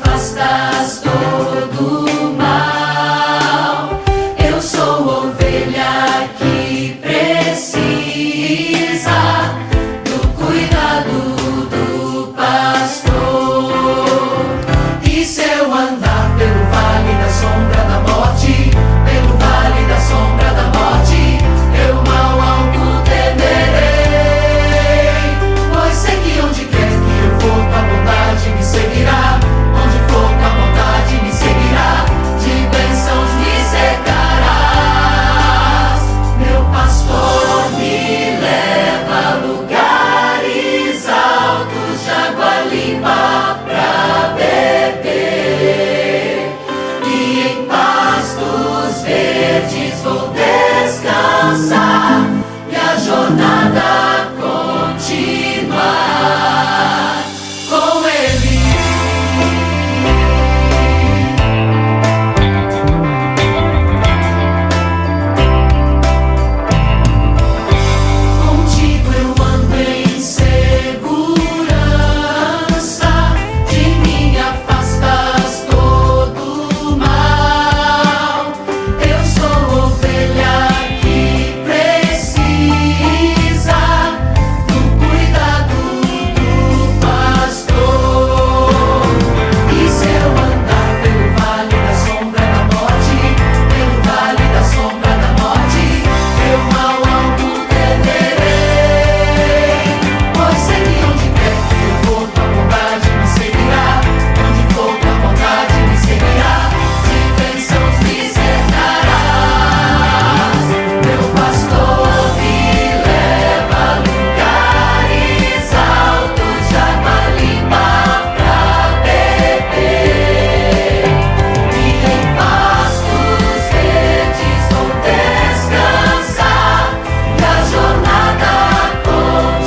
afastas todo mal. Eu sou ovelha que precisa do cuidado do pastor. E se eu andar pelo vale da sombra da morte, pelo vale da sombra da morte, eu mal algum temerei, pois sei que onde quer que eu for, tua bondade me seguirá. Onde for, tua bondade me seguirá. De bênçãos me cercarás. Meu pastor me leva a lugares altos, de água limpa pra beber, e em pastos verdes vou descansar, e a jornada continuar com Ele. Contigo eu ando em segurança, de mim afastas todo mal. Eu sou ovelha que precisa do cuidado do pastor. E se eu andar pelo vale da sombra da morte, pelo vale da sombra da morte, eu mal algum temerei, pois sei que onde quer que eu for, tua bondade me seguirá. Onde for, tua bondade me seguirá. De bênçãos me cercarás. Meu pastor me leva a lugares altos, de água limpa pra beber, e em pastos verdes vou descansar, e a jornada continuar.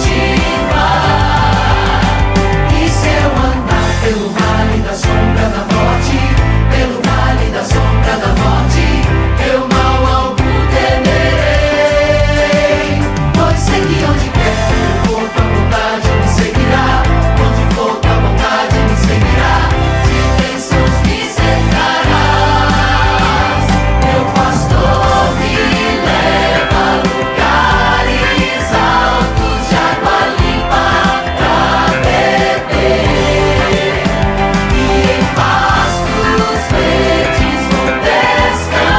E se eu andar pelo vale da sombra da morte, pelo vale da sombra da morte, eu mal algum temerei, pois sei que onde quer que eu for, tua bondade me seguirá. Onde for, tua bondade me seguirá. De bênçãos me cercarás. Meu pastor me leva a lugares altos, de água limpa pra beber, e em pastos verdes vou descansar,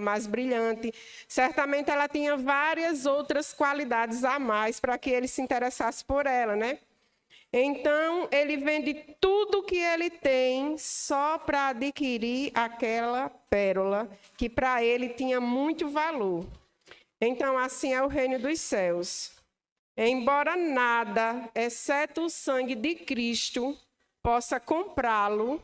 mais brilhante. Certamente ela tinha várias outras qualidades a mais para que ele se interessasse por ela, né? Então, ele vende tudo que ele tem só para adquirir aquela pérola que para ele tinha muito valor. Então, assim é o reino dos céus. Embora nada, exceto o sangue de Cristo, possa comprá-lo,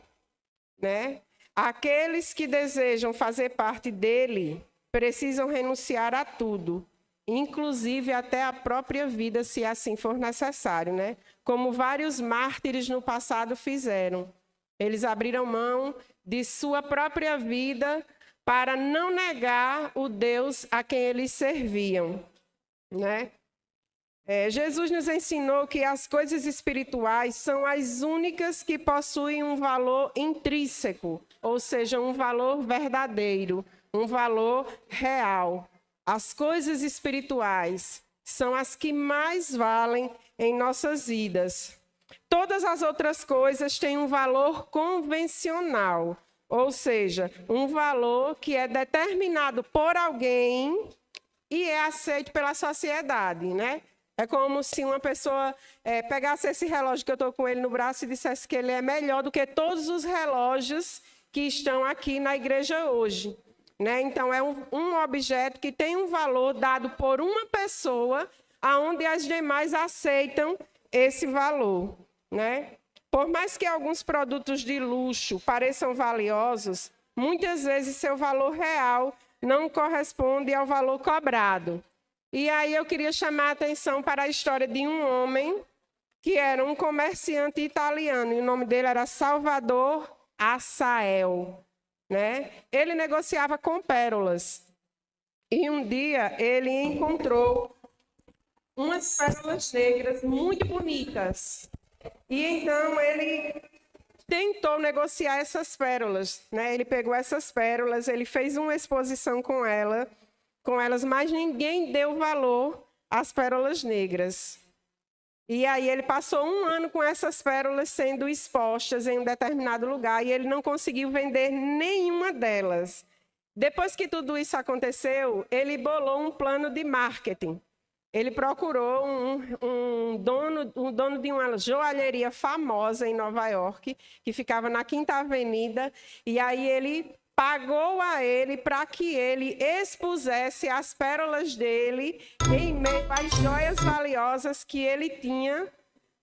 né? Aqueles que desejam fazer parte dele precisam renunciar a tudo, inclusive até a própria vida, se assim for necessário, né? Como vários mártires no passado fizeram. Eles abriram mão de sua própria vida para não negar o Deus a quem eles serviam, né? Jesus nos ensinou que as coisas espirituais são as únicas que possuem um valor intrínseco, ou seja, um valor verdadeiro, um valor real. As coisas espirituais são as que mais valem em nossas vidas. Todas as outras coisas têm um valor convencional, ou seja, um valor que é determinado por alguém e é aceito pela sociedade, né? É como se uma pessoa pegasse esse relógio que eu estou com ele no braço e dissesse que ele é melhor do que todos os relógios que estão aqui na igreja hoje, né? Então, é um objeto que tem um valor dado por uma pessoa, aonde as demais aceitam esse valor, né? Por mais que alguns produtos de luxo pareçam valiosos, muitas vezes seu valor real não corresponde ao valor cobrado. E aí eu queria chamar a atenção para a história de um homem que era um comerciante italiano, e o nome dele era Salvador Assael, né? Ele negociava com pérolas. E um dia ele encontrou umas pérolas negras muito bonitas. E então ele tentou negociar essas pérolas, né? Ele pegou essas pérolas, ele fez uma exposição com elas, mas ninguém deu valor às pérolas negras. E aí ele passou 1 ano com essas pérolas sendo expostas em um determinado lugar e ele não conseguiu vender nenhuma delas. Depois que tudo isso aconteceu, ele bolou um plano de marketing. Ele procurou um dono de uma joalheria famosa em Nova York, que ficava na Quinta Avenida, e aí ele pagou a ele para que ele expusesse as pérolas dele em meio às joias valiosas que ele tinha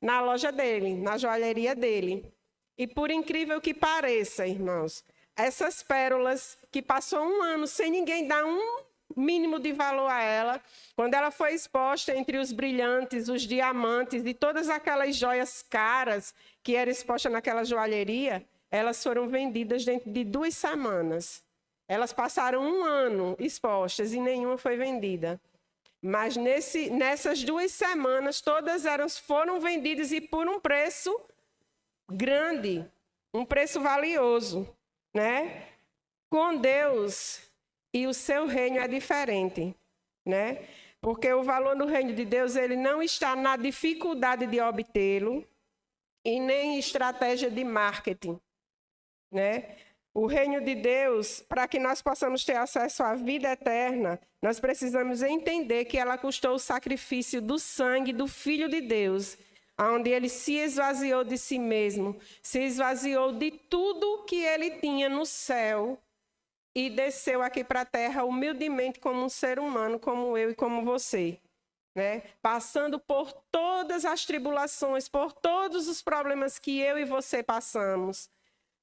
na loja dele, na joalheria dele. E por incrível que pareça, irmãos, essas pérolas que passou 1 ano sem ninguém dar um mínimo de valor a ela, quando ela foi exposta entre os brilhantes, os diamantes e todas aquelas joias caras que eram expostas naquela joalheria, elas foram vendidas dentro de 2 semanas. Elas passaram 1 ano expostas e nenhuma foi vendida. Mas nessas 2 semanas, todas foram vendidas e por um preço grande, um preço valioso, né? Com Deus e o seu reino é diferente, né? Porque o valor do reino de Deus, ele não está na dificuldade de obtê-lo e nem em estratégia de marketing, né? O reino de Deus, para que nós possamos ter acesso à vida eterna, nós precisamos entender que ela custou o sacrifício do sangue do Filho de Deus, onde ele se esvaziou de si mesmo, se esvaziou de tudo que ele tinha no céu e desceu aqui para a terra humildemente como um ser humano, como eu e como você, né? Passando por todas as tribulações, por todos os problemas que eu e você passamos,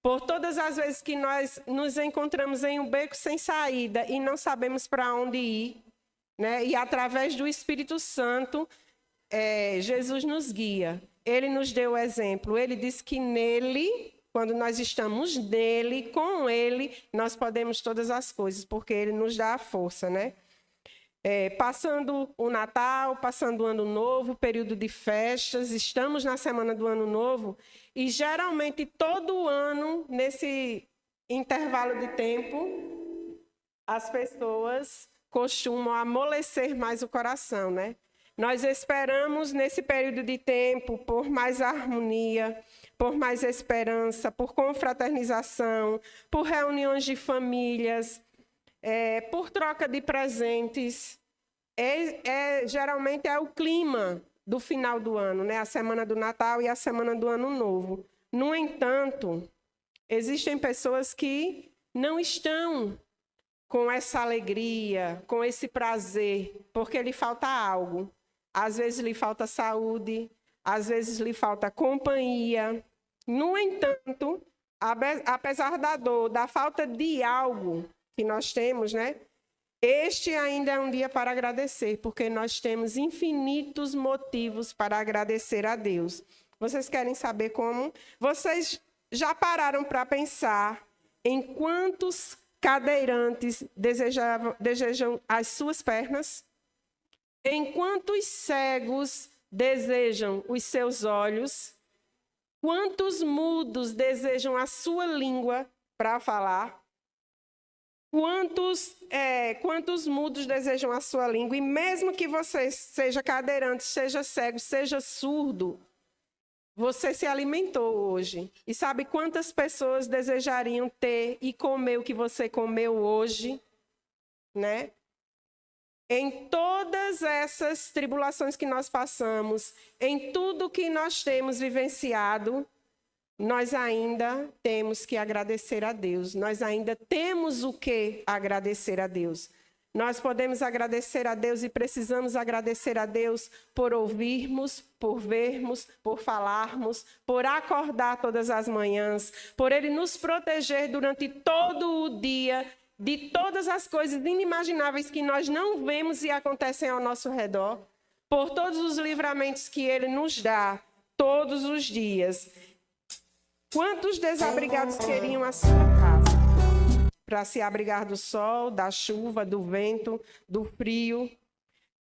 por todas as vezes que nós nos encontramos em um beco sem saída e não sabemos para onde ir, né? E através do Espírito Santo, Jesus nos guia. Ele nos deu o exemplo. Ele disse que nele, quando nós estamos nele, com ele, nós podemos todas as coisas, porque ele nos dá a força, né? Passando o Natal, passando o Ano Novo, período de festas, estamos na semana do Ano Novo, e geralmente todo ano, nesse intervalo de tempo, as pessoas costumam amolecer mais o coração, né? Nós esperamos nesse período de tempo por mais harmonia, por mais esperança, por confraternização, por reuniões de famílias. por troca de presentes. Geralmente é o clima do final do ano, né? A semana do Natal e a semana do Ano Novo. No entanto, existem pessoas que não estão com essa alegria, com esse prazer, porque lhe falta algo. Às vezes lhe falta saúde, às vezes lhe falta companhia. No entanto, apesar da dor, da falta de algo que nós temos, né? Este ainda é um dia para agradecer, porque nós temos infinitos motivos para agradecer a Deus. Vocês querem saber como? Vocês já pararam para pensar em quantos cadeirantes desejam as suas pernas? Em quantos cegos desejam os seus olhos? Quantos mudos desejam a sua língua para falar? Quantos mudos desejam a sua língua? E mesmo que você seja cadeirante, seja cego, seja surdo, você se alimentou hoje. E sabe quantas pessoas desejariam ter e comer o que você comeu hoje? Né? Em todas essas tribulações que nós passamos, em tudo que nós temos vivenciado, nós ainda temos que agradecer a Deus. Nós ainda temos o que agradecer a Deus. Nós podemos agradecer a Deus e precisamos agradecer a Deus por ouvirmos, por vermos, por falarmos, por acordar todas as manhãs, por Ele nos proteger durante todo o dia de todas as coisas inimagináveis que nós não vemos e acontecem ao nosso redor, por todos os livramentos que Ele nos dá todos os dias. Quantos desabrigados queriam a sua casa para se abrigar do sol, da chuva, do vento, do frio?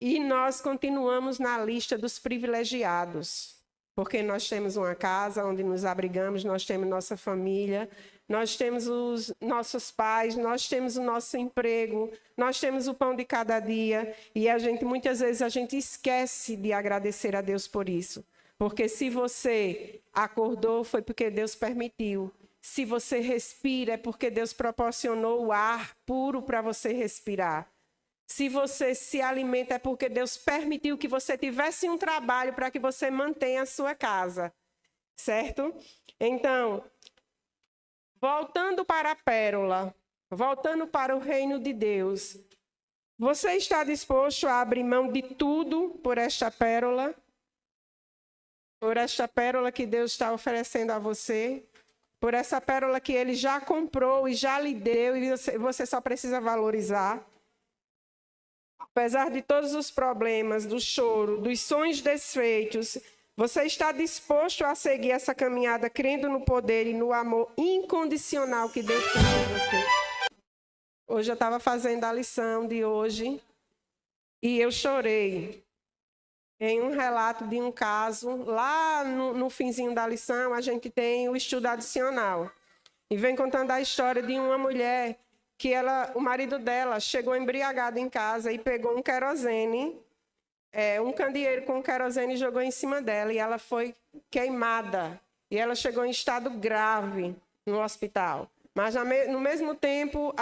E nós continuamos na lista dos privilegiados, porque nós temos uma casa onde nos abrigamos, nós temos nossa família, nós temos os nossos pais, nós temos o nosso emprego, nós temos o pão de cada dia, e muitas vezes a gente esquece de agradecer a Deus por isso. Porque se você acordou, foi porque Deus permitiu. Se você respira, é porque Deus proporcionou o ar puro para você respirar. Se você se alimenta, é porque Deus permitiu que você tivesse um trabalho para que você mantenha a sua casa. Certo? Então, voltando para a pérola, voltando para o reino de Deus, você está disposto a abrir mão de tudo por esta pérola? Por esta pérola que Deus está oferecendo a você, por essa pérola que Ele já comprou e já lhe deu e você só precisa valorizar. Apesar de todos os problemas, do choro, dos sonhos desfeitos, você está disposto a seguir essa caminhada crendo no poder e no amor incondicional que Deus tem por você? Hoje eu estava fazendo a lição de hoje e eu chorei. Em um relato de um caso, lá no finzinho da lição, a gente tem o estudo adicional. E vem contando a história de uma mulher que o marido dela chegou embriagado em casa e pegou um querosene, um candeeiro com querosene e jogou em cima dela. E ela foi queimada. E ela chegou em estado grave no hospital. Mas, no mesmo tempo,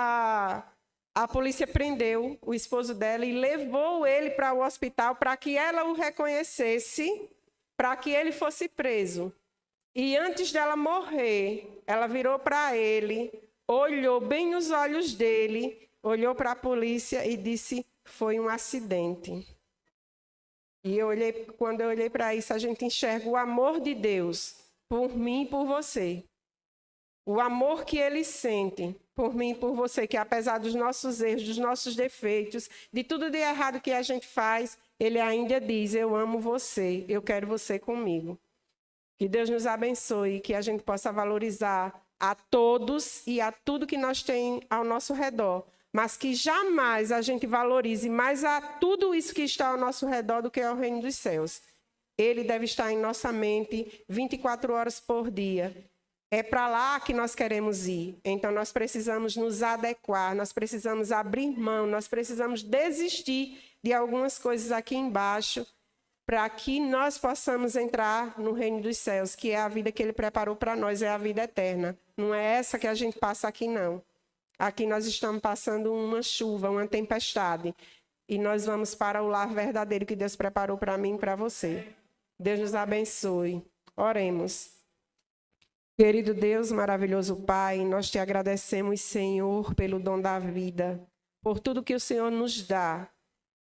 a polícia prendeu o esposo dela e levou ele para o hospital para que ela o reconhecesse, para que ele fosse preso. E antes dela morrer, ela virou para ele, olhou bem nos olhos dele, olhou para a polícia e disse: foi um acidente. E quando eu olhei para isso, a gente enxerga o amor de Deus por mim e por você. O amor que Ele sente por mim e por você, que apesar dos nossos erros, dos nossos defeitos, de tudo de errado que a gente faz, Ele ainda diz: eu amo você, eu quero você comigo. Que Deus nos abençoe, que a gente possa valorizar a todos e a tudo que nós temos ao nosso redor, mas que jamais a gente valorize mais a tudo isso que está ao nosso redor do que ao reino dos céus. Ele deve estar em nossa mente 24 horas por dia. É para lá que nós queremos ir. Então, nós precisamos nos adequar, nós precisamos abrir mão, nós precisamos desistir de algumas coisas aqui embaixo para que nós possamos entrar no reino dos céus, que é a vida que Ele preparou para nós, é a vida eterna. Não é essa que a gente passa aqui, não. Aqui nós estamos passando uma chuva, uma tempestade. E nós vamos para o lar verdadeiro que Deus preparou para mim e para você. Deus nos abençoe. Oremos. Querido Deus, maravilhoso Pai, nós te agradecemos, Senhor, pelo dom da vida, por tudo que o Senhor nos dá,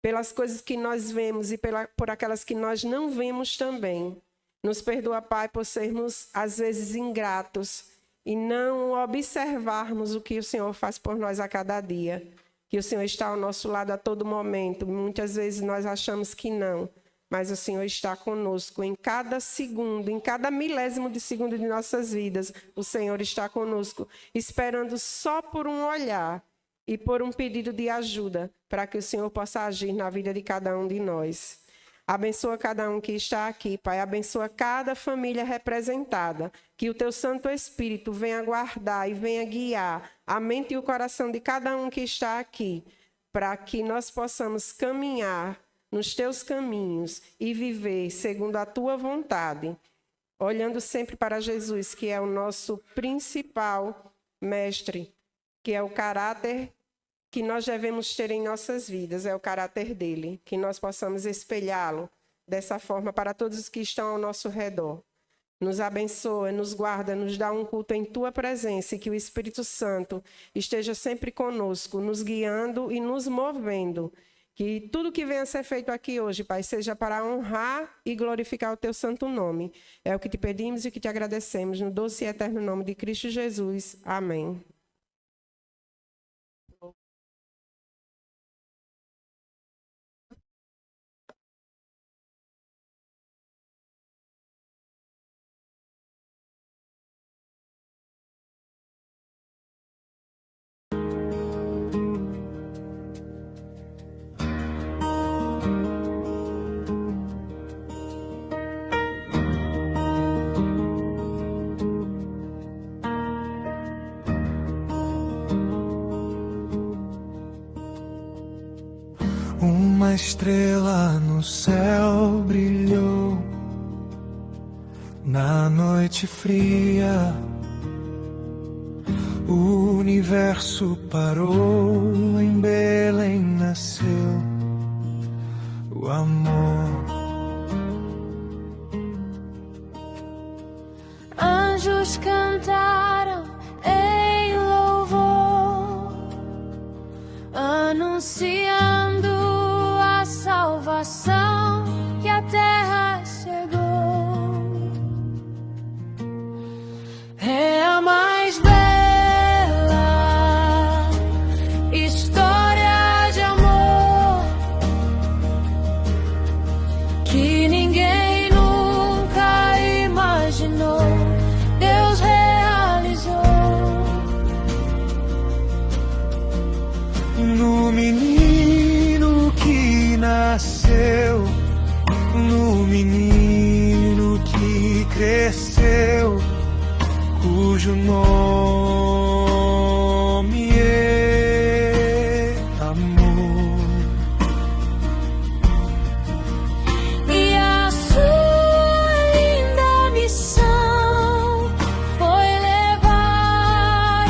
pelas coisas que nós vemos e por aquelas que nós não vemos também. Nos perdoa, Pai, por sermos, às vezes, ingratos e não observarmos o que o Senhor faz por nós a cada dia. Que o Senhor está ao nosso lado a todo momento. Muitas vezes nós achamos que não, mas o Senhor está conosco em cada segundo, em cada milésimo de segundo de nossas vidas. O Senhor está conosco, esperando só por um olhar e por um pedido de ajuda, para que o Senhor possa agir na vida de cada um de nós. Abençoa cada um que está aqui, Pai. Abençoa cada família representada. Que o Teu Santo Espírito venha guardar e venha guiar a mente e o coração de cada um que está aqui, para que nós possamos caminhar nos Teus caminhos e viver segundo a Tua vontade, olhando sempre para Jesus, que é o nosso principal mestre, que é o caráter que nós devemos ter em nossas vidas, é o caráter dele, que nós possamos espelhá-lo dessa forma para todos os que estão ao nosso redor. Nos abençoa, nos guarda, nos dá um culto em Tua presença e que o Espírito Santo esteja sempre conosco, nos guiando e nos movendo. Que tudo que venha a ser feito aqui hoje, Pai, seja para honrar e glorificar o Teu santo nome. É o que te pedimos e que te agradecemos, no doce e eterno nome de Cristo Jesus. Amém. Uma estrela no céu brilhou na noite fria. O universo parou, em Belém nasceu o amor. Anjos cantaram em louvor, anunciando a salvação, que a terra chegou. É a mais bela história de amor que ninguém nunca imaginou. Deus realizou No menino que nasceu, no menino que cresceu, cujo nome é amor. e a sua linda missão foi levar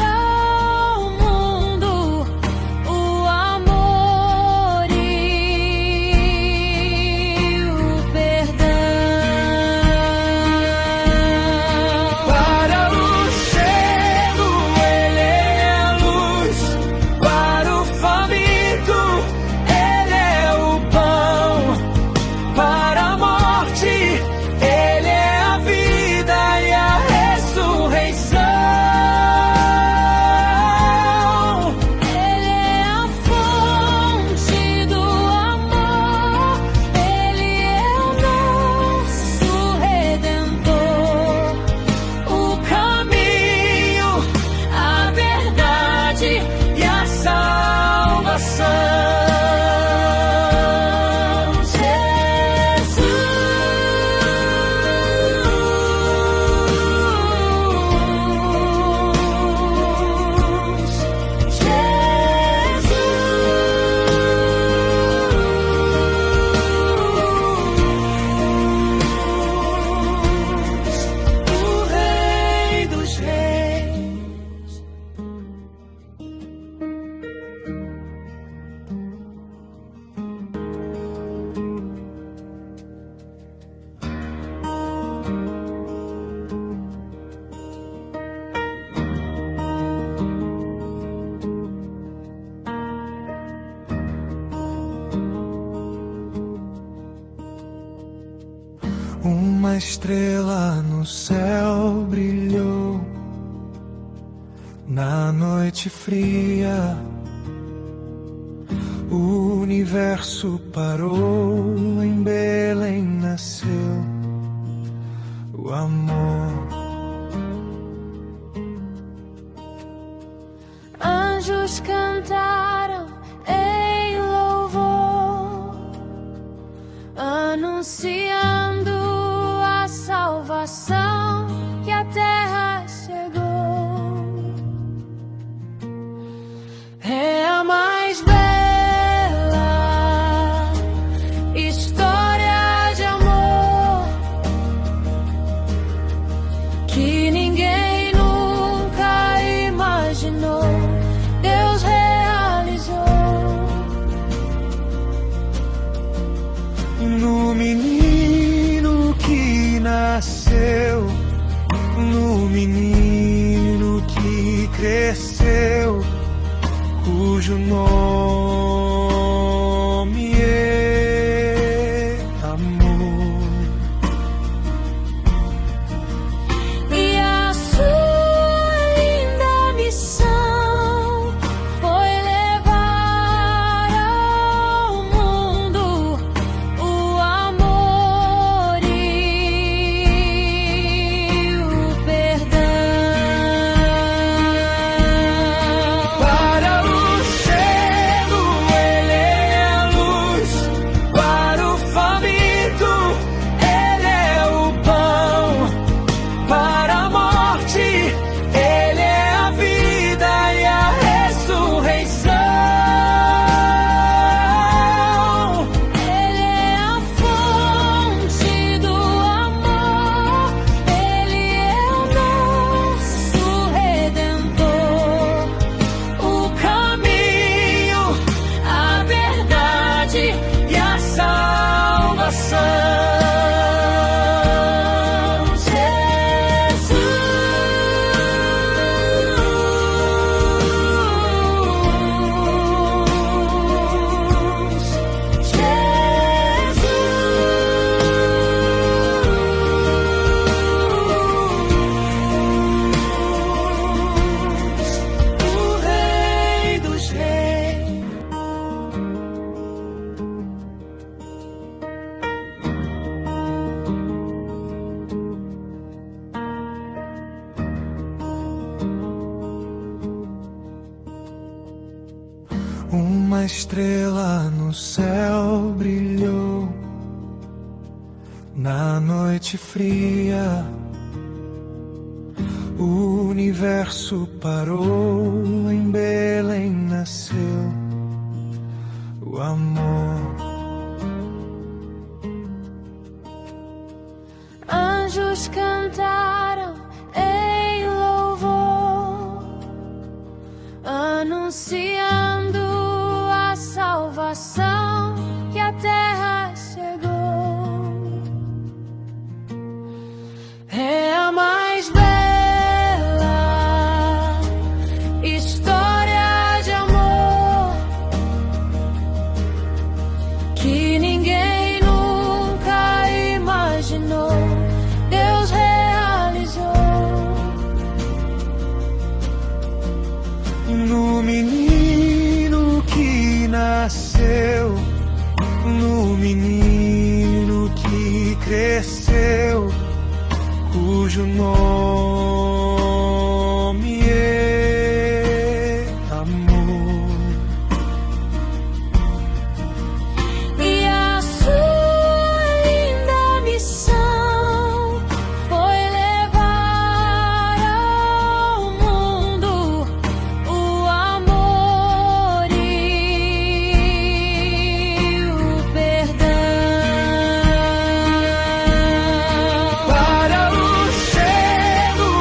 ao mundo o amor e o perdão. Para o cego Uma estrela no céu brilhou na noite fria. O universo parou, em Belém nasceu o amor. Anjos cantaram em louvor, anunciando a salvação que a terra chegou. É a mais bela história de amor que ninguém nunca imaginou. Deus realizou No menino que nasceu, no menino que cresceu, cujo nome é amor. e a sua linda missão foi levar ao mundo o amor e o perdão. Para o cego ele é a luz, para o faminto ele é o pão, para a morte ele é a vida e a ressurreição. Ele é a fonte do amor, Ele é o nosso Redentor, o caminho, a verdade e a salvação. O Rei dos Reis. Uma estrela no céu brilhou na noite fria. O universo parou, em Belém nasceu o amor. Anjos cantaram em louvor, anunciando a salvação que a terra chegou. É a mais bela história de amor que ninguém nunca imaginou. Deus realizou No menino que nasceu, no menino que cresceu, cujo nome é amor. e a sua linda missão foi levar ao mundo o amor e o perdão. Para o cego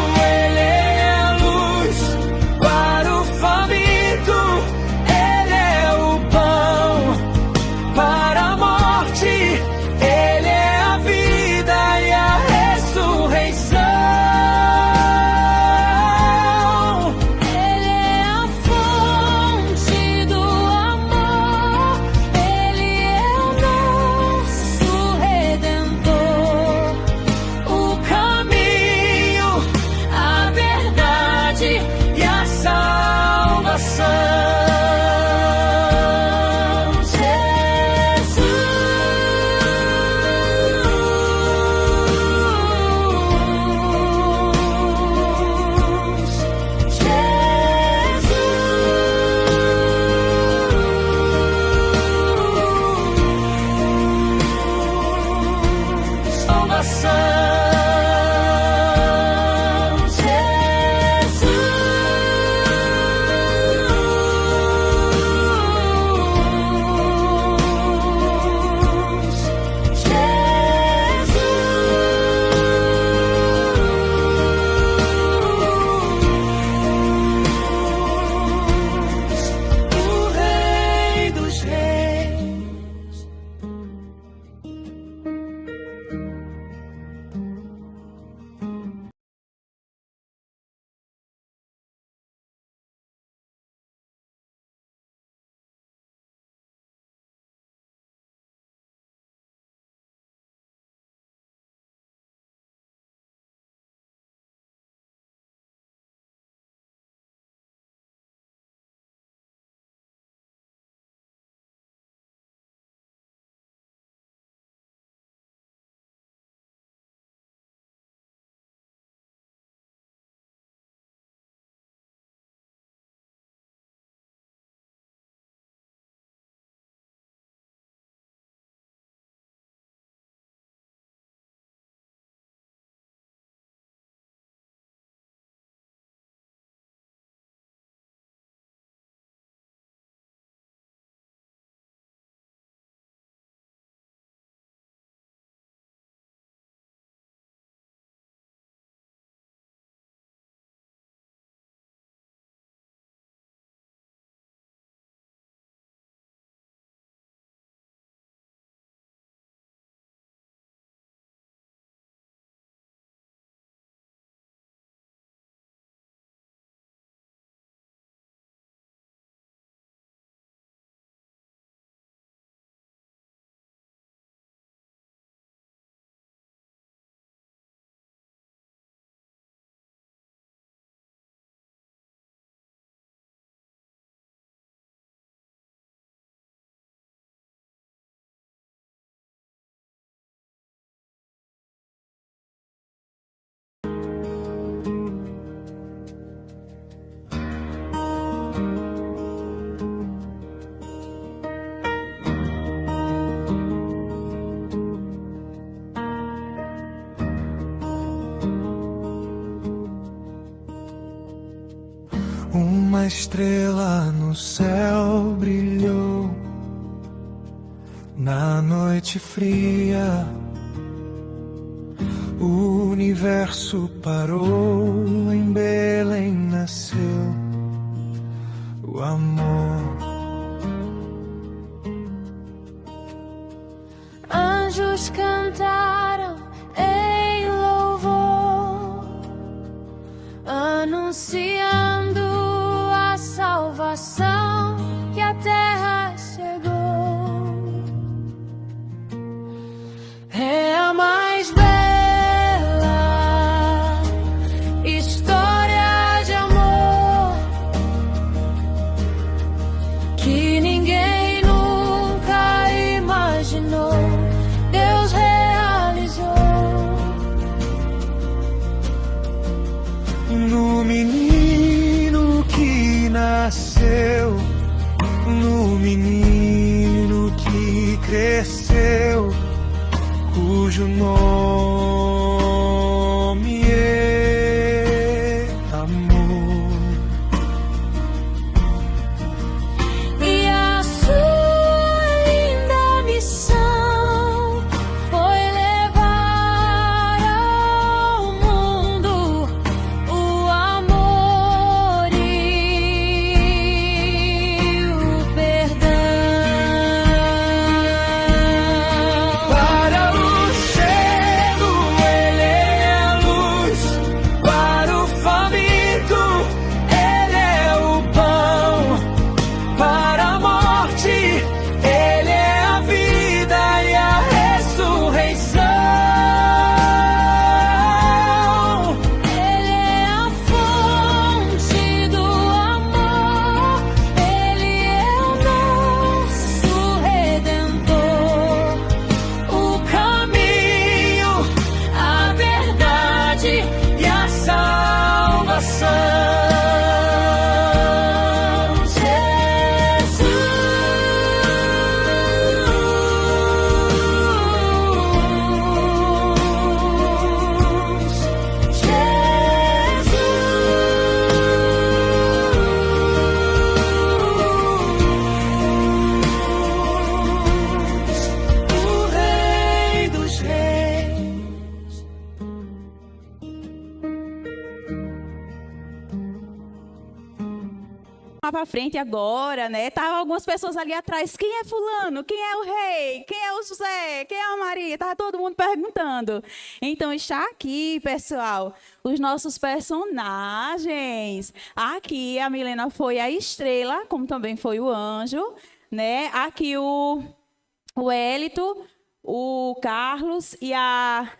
Uma estrela no céu brilhou na noite fria. O universo parou, em Belém nasceu o amor. Anjos cantaram em louvor, anunciando a salvação que a terra chegou. É a mais bela história de amor que ninguém nunca imaginou. Deus realizou No menino que nasceu, no menino que cresceu, cujo nome é amor. e a sua linda missão foi levar ao mundo o amor e o perdão. Para o cego ele é a luz, para o faminto ele é o pão, para a morte ele é a vida e a ressurreição. Ele é a fonte do amor, Ele é o nosso Redentor, o caminho, a verdade e a salvação. O Rei dos Reis. Lá pra frente agora, né? Tava algumas pessoas ali atrás. Quem é fulano? Quem é o rei? Quem é o José? Quem é a Maria? Tava todo mundo perguntando. Então está aqui, pessoal, os nossos personagens. Aqui a Milena foi a estrela, como também foi o anjo, né? Aqui o Hélito, o Carlos e a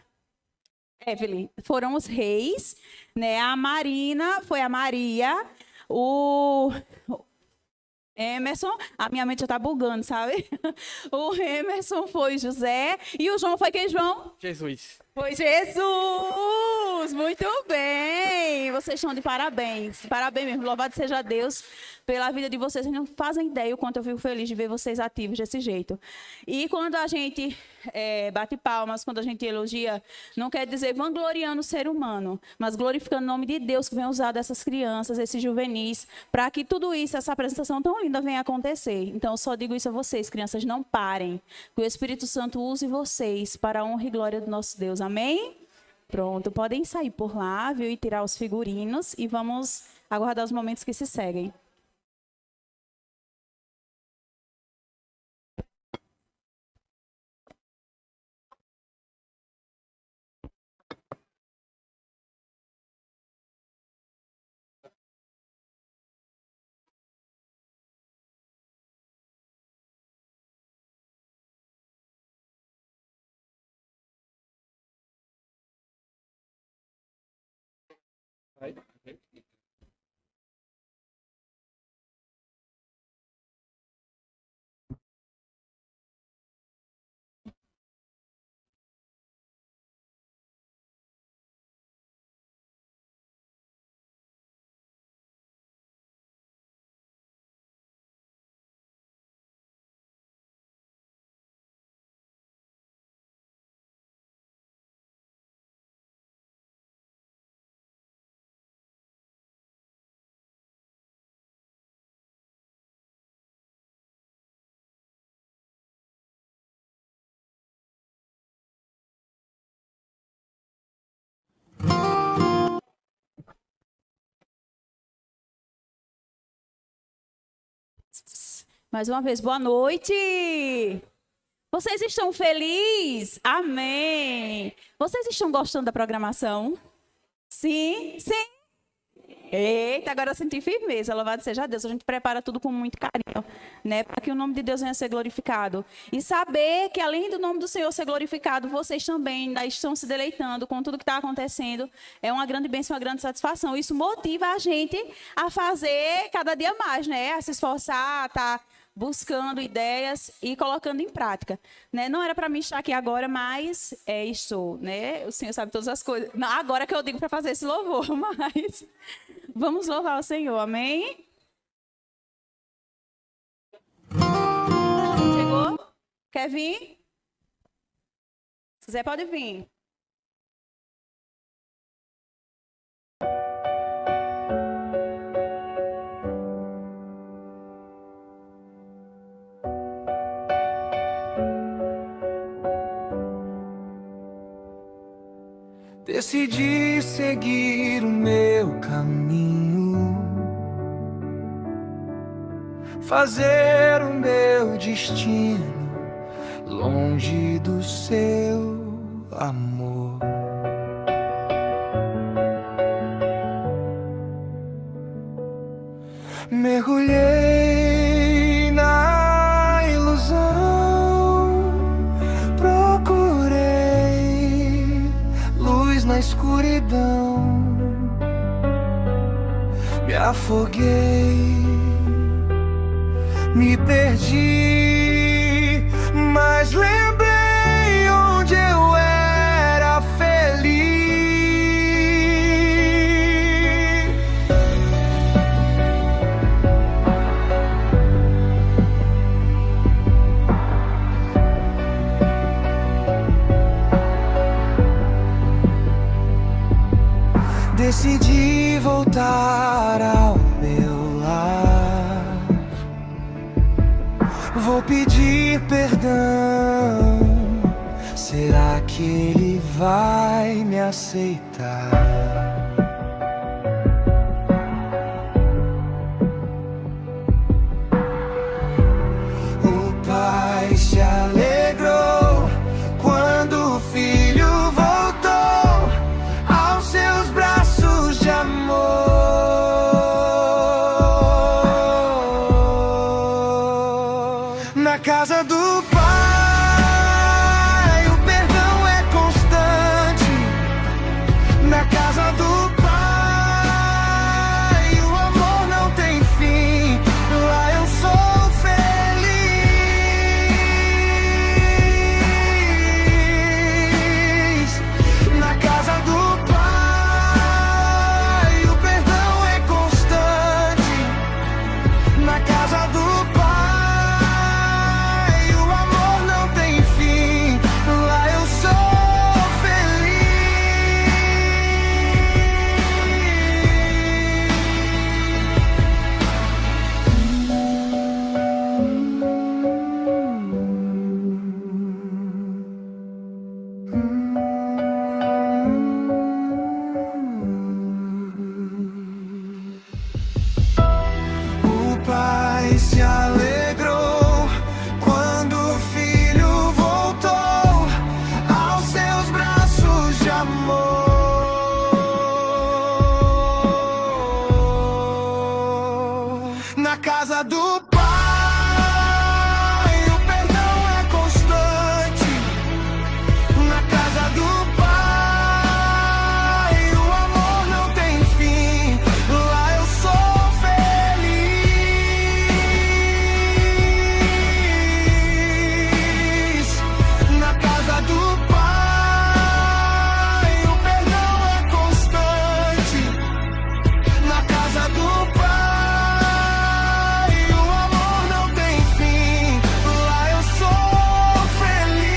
Evelyn foram os reis, né? A Marina foi a Maria, o Emerson, a minha mente já tá bugando, sabe? O Emerson foi José e o João foi quem, João? Jesus. Foi Jesus! Muito bem! Vocês estão de parabéns. Parabéns mesmo. Louvado seja Deus pela vida de vocês. Vocês não fazem ideia o quanto eu fico feliz de ver vocês ativos desse jeito. E quando a gente bate palmas, quando a gente elogia, não quer dizer vangloriando o ser humano, mas glorificando o nome de Deus que vem usar dessas crianças, esses juvenis, para que tudo isso, essa apresentação tão linda venha acontecer. Então, eu só digo isso a vocês, crianças, não parem. Que o Espírito Santo use vocês para a honra e glória do nosso Deus. Amém? Pronto, podem sair por lá, viu, e tirar os figurinos e vamos aguardar os momentos que se seguem. Mais uma vez, boa noite. Vocês estão felizes? Amém. Vocês estão gostando da programação? Sim? Sim? Eita, agora eu senti firmeza. Louvado seja Deus. A gente prepara tudo com muito carinho, né? Para que o nome de Deus venha a ser glorificado. E saber que além do nome do Senhor ser glorificado, vocês também ainda estão se deleitando com tudo que está acontecendo. É uma grande bênção, uma grande satisfação. Isso motiva a gente a fazer cada dia mais, né? A se esforçar, tá buscando ideias e colocando em prática, né? Não era para mim estar aqui agora, mas estou, né? O Senhor sabe todas as coisas. Não, agora que eu digo para fazer esse louvor, mas vamos louvar o Senhor, amém? Chegou? Quer vir? Se quiser, pode vir. Decidi seguir o meu caminho, fazer o meu destino longe do seu amor. Mergulhei na ilusão, procurei luz na escuridão, me afoguei, me perdi, mas lembrei onde eu era feliz. Decidi voltar ao meu lar. Vou pedir perdão. Será que ele vai me aceitar? O pai se alegrou quando o filho voltou aos seus braços de amor. Na casa do pai, o perdão é constante. Na casa do pai, o amor não tem fim. Lá eu sou feliz. Na casa do pai, o perdão é constante. Na casa do pai, o amor não tem fim. Lá eu sou feliz. O pai se alegrou quando o filho voltou aos seus braços de amor. Na casa do pai, o perdão é constante. Na casa do pai, o amor não tem fim. Lá eu sou feliz. Na casa do pai, o perdão é constante. Na casa do pai, o amor não tem fim. Lá eu sou feliz.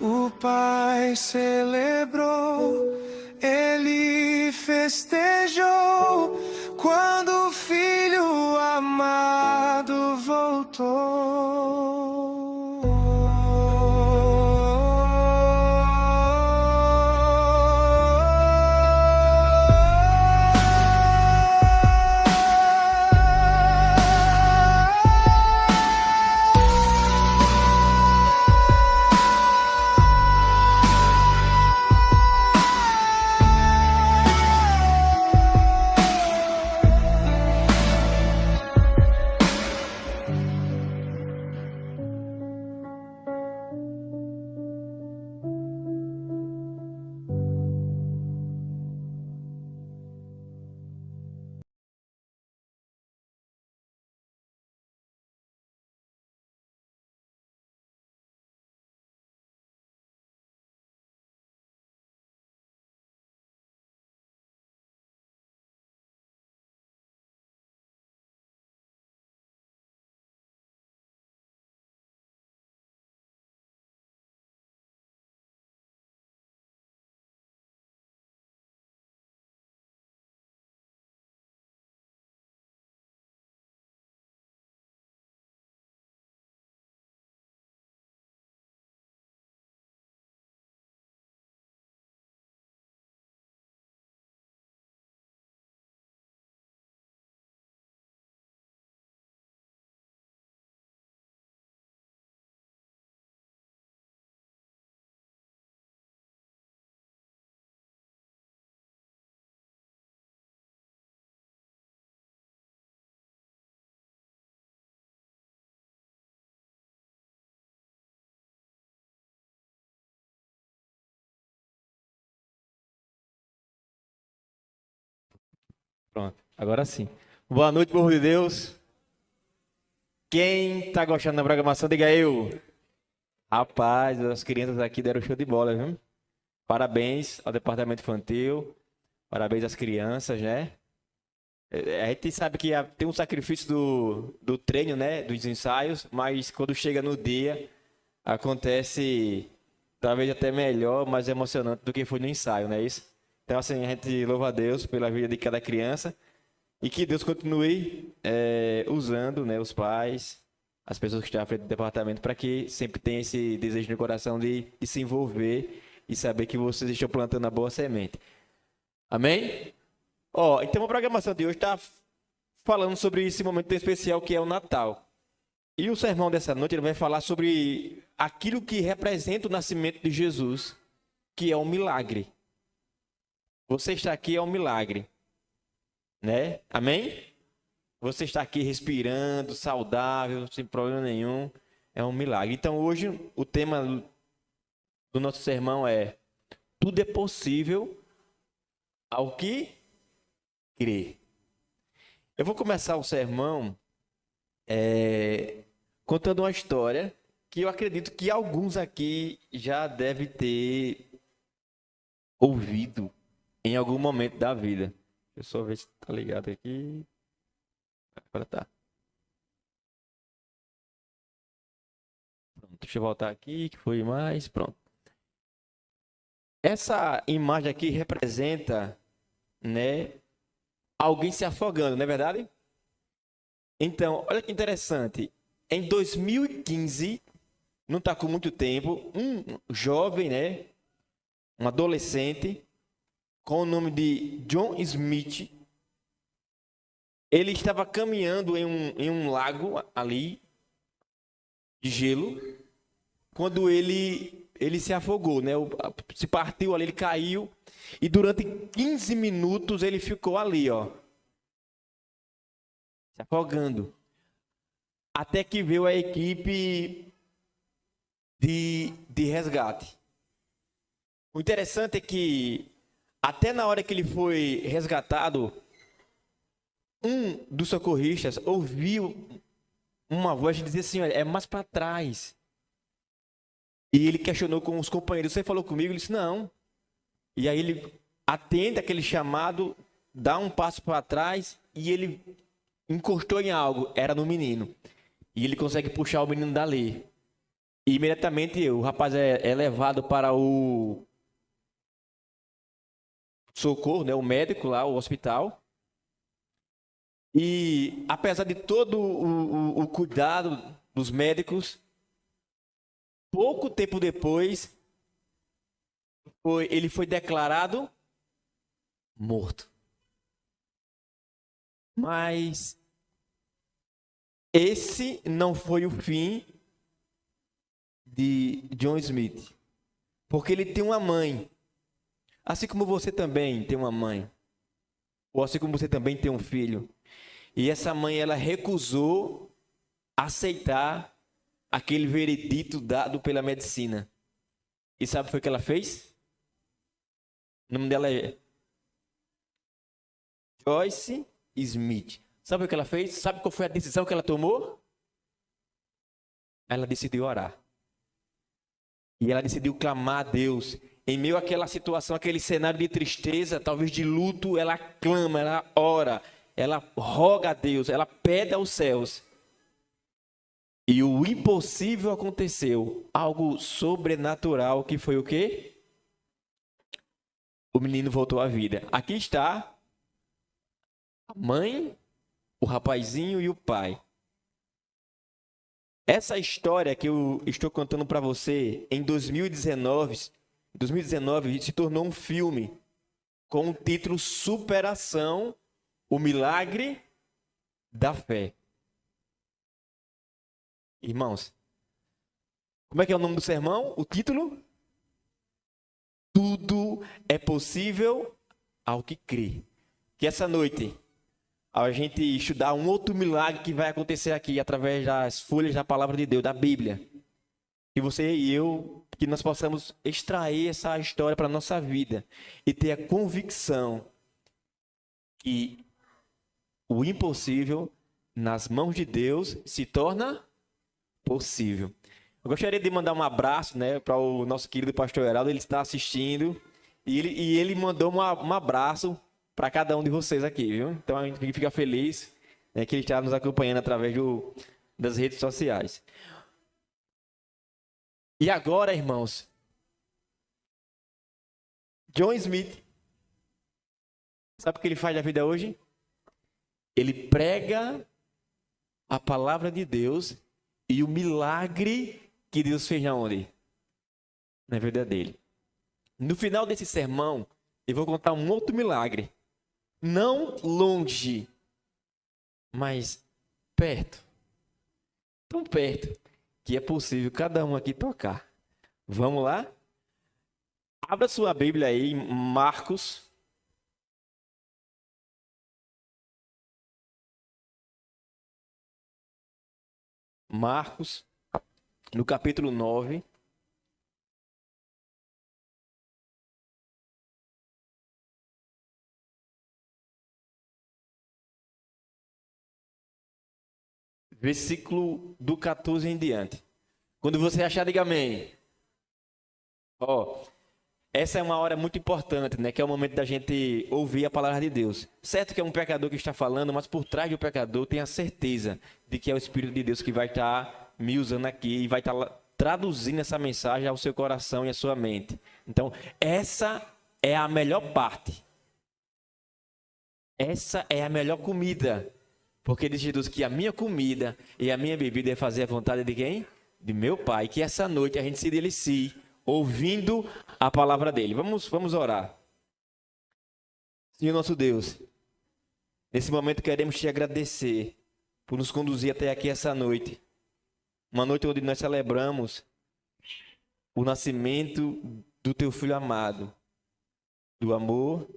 O pai celebrou, ele festejou quando o filho amado voltou. Pronto, agora sim. Boa noite, povo de Deus. Quem tá gostando da programação, diga eu. Rapaz, as crianças aqui deram show de bola, viu? Parabéns ao departamento infantil, parabéns às crianças, né? A gente sabe que tem um sacrifício do treino, né? Dos ensaios, mas quando chega no dia, acontece talvez até melhor, mais emocionante do que foi no ensaio, não é isso? Então, assim, a gente louva a Deus pela vida de cada criança e que Deus continue usando, né, os pais, as pessoas que estão à frente do departamento, para que sempre tenha esse desejo no coração de se envolver e saber que vocês estão plantando a boa semente. Amém? Então a programação de hoje está falando sobre esse momento tão especial que é o Natal. E o sermão dessa noite ele vai falar sobre aquilo que representa o nascimento de Jesus, que é um milagre. Você está aqui é um milagre, né? Amém? Você está aqui respirando, saudável, sem problema nenhum, é um milagre. Então hoje o tema do nosso sermão é: tudo é possível ao que crê. Eu vou começar o sermão contando uma história que eu acredito que alguns aqui já devem ter ouvido em algum momento da vida. Deixa eu só ver se tá ligado aqui. Agora tá. Pronto, deixa eu voltar aqui, que foi mais. Pronto. Essa imagem aqui representa, né, alguém se afogando, não é verdade? Então, olha que interessante. Em 2015, não está com muito tempo, um jovem, né, um adolescente, com o nome de John Smith, ele estava caminhando em um lago ali, de gelo, quando ele se afogou, né? Se partiu ali, ele caiu, e durante 15 minutos ele ficou ali, ó, se afogando. Até que veio a equipe de resgate. O interessante é que, até na hora que ele foi resgatado, um dos socorristas ouviu uma voz que dizia assim: olha, é mais para trás. E ele questionou com os companheiros: você falou comigo? Ele disse: não. E aí ele atende aquele chamado, dá um passo para trás e ele encostou em algo, era no menino. E ele consegue puxar o menino dali. E imediatamente o rapaz é levado para o socorro, né, o médico lá, o hospital. E apesar de todo o cuidado dos médicos, pouco tempo depois, ele foi declarado morto. Mas esse não foi o fim de John Smith, porque ele tem uma mãe, assim como você também tem uma mãe, ou assim como você também tem um filho. E essa mãe, ela recusou aceitar aquele veredito dado pela medicina. E sabe o que foi que ela fez? O nome dela é Joyce Smith. Sabe o que ela fez? Sabe qual foi a decisão que ela tomou? Ela decidiu orar. E ela decidiu clamar a Deus. Em meio àquela situação, aquele cenário de tristeza, talvez de luto, ela clama, ela ora, ela roga a Deus, ela pede aos céus. E o impossível aconteceu, algo sobrenatural, que foi o quê? O menino voltou à vida. Aqui está a mãe, o rapazinho e o pai. Essa história que eu estou contando para você, em 2019 se tornou um filme com o título Superação, o Milagre da Fé. Irmãos, como é que é o nome do sermão? O título? Tudo é possível ao que crê. Que essa noite a gente estudar um outro milagre que vai acontecer aqui através das folhas da palavra de Deus, da Bíblia. Que você e eu, que nós possamos extrair essa história para a nossa vida e ter a convicção que o impossível nas mãos de Deus se torna possível. Eu gostaria de mandar um abraço, né, para o nosso querido pastor Heraldo. Ele está assistindo e ele mandou um abraço para cada um de vocês aqui, viu? Então a gente fica feliz, né, que ele está nos acompanhando através das redes sociais. E agora, irmãos, John Smith, sabe o que ele faz da vida hoje? Ele prega a palavra de Deus e o milagre que Deus fez na onde? Na vida dele. No final desse sermão, eu vou contar um outro milagre. Não longe, mas perto. Tão perto que é possível cada um aqui tocar. Vamos lá? Abra sua Bíblia aí, Marcos. Marcos, no capítulo 9. Versículo do 14 em diante. Quando você achar, diga amém. Ó, essa é uma hora muito importante, né? Que é o momento da gente ouvir a palavra de Deus. Certo que é um pecador que está falando, mas por trás do pecador tem a certeza de que é o Espírito de Deus que vai estar me usando aqui e vai estar traduzindo essa mensagem ao seu coração e à sua mente. Então, essa é a melhor parte. Essa é a melhor comida. Porque diz Jesus que a minha comida e a minha bebida é fazer a vontade de quem? De meu Pai. Que essa noite a gente se delicie ouvindo a palavra dele. Vamos orar. Senhor nosso Deus, nesse momento queremos te agradecer por nos conduzir até aqui essa noite. Uma noite onde nós celebramos o nascimento do teu Filho amado, do amor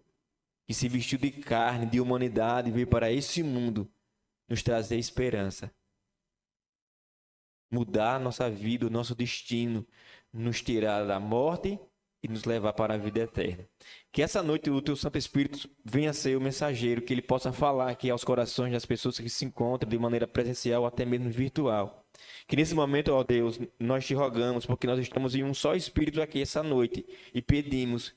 que se vestiu de carne, de humanidade e veio para esse mundo nos trazer esperança. Mudar a nossa vida, o nosso destino, nos tirar da morte e nos levar para a vida eterna. Que essa noite o teu Santo Espírito venha ser o mensageiro, que ele possa falar aqui aos corações das pessoas que se encontram de maneira presencial ou até mesmo virtual. Que nesse momento, ó Deus, nós te rogamos, porque nós estamos em um só Espírito aqui essa noite e pedimos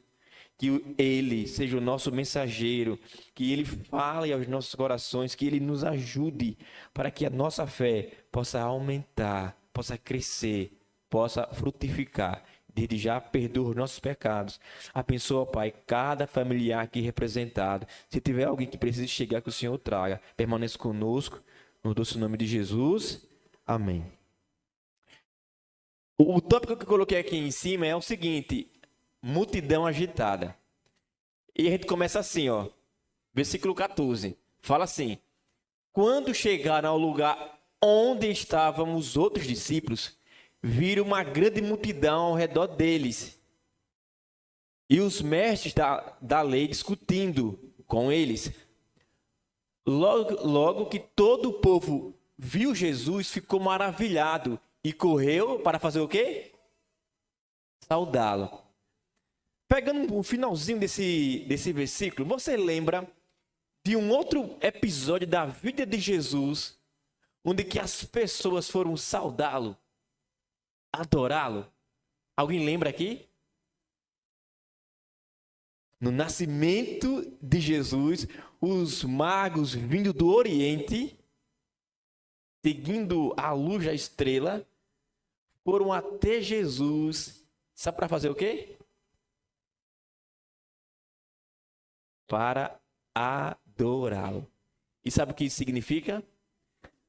que ele seja o nosso mensageiro, que ele fale aos nossos corações, que ele nos ajude para que a nossa fé possa aumentar, possa crescer, possa frutificar. Desde já perdoa os nossos pecados. Abençoa, Pai, cada familiar aqui representado. Se tiver alguém que precise chegar, que o Senhor traga. Permaneça conosco, no doce nome de Jesus. Amém. O tópico que eu coloquei aqui em cima é o seguinte: multidão agitada. E a gente começa assim, ó. Versículo 14. Fala assim: quando chegaram ao lugar onde estavam os outros discípulos, viram uma grande multidão ao redor deles. E os mestres da lei discutindo com eles. Logo que todo o povo viu Jesus, ficou maravilhado e correu para fazer o quê? Saudá-lo. Pegando o finalzinho desse versículo, você lembra de um outro episódio da vida de Jesus, onde que as pessoas foram saudá-lo, adorá-lo? Alguém lembra aqui? No nascimento de Jesus, os magos vindo do Oriente, seguindo a luz da estrela, foram até Jesus. Sabe para fazer o quê? Para adorá-lo. E sabe o que isso significa?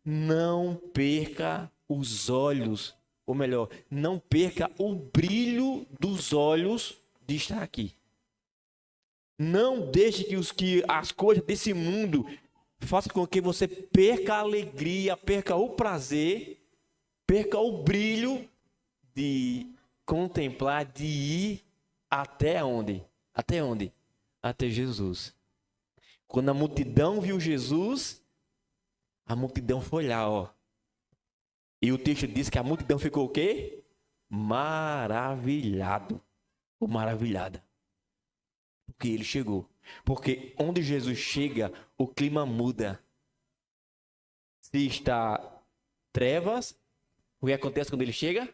Não perca os olhos, ou melhor, não perca o brilho dos olhos de estar aqui. Não deixe que as coisas desse mundo façam com que você perca a alegria, perca o prazer, perca o brilho de contemplar, de ir até onde? Até onde? Até Jesus. Quando a multidão viu Jesus, a multidão foi lá, ó. E o texto diz que a multidão ficou o quê? Maravilhado. Ou maravilhada. Porque ele chegou. Porque onde Jesus chega, o clima muda. Se está trevas, o que acontece quando ele chega?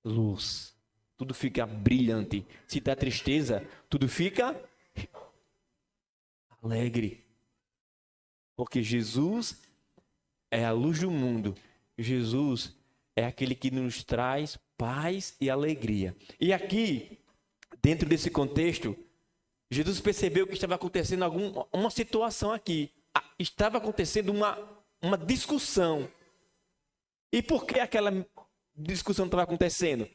Luz. Tudo fica brilhante. Se está tristeza, tudo fica alegre. Porque Jesus é a luz do mundo. Jesus é aquele que nos traz paz e alegria. E aqui, dentro desse contexto, Jesus percebeu que estava acontecendo uma situação aqui. Estava acontecendo uma discussão. E por que aquela discussão estava acontecendo?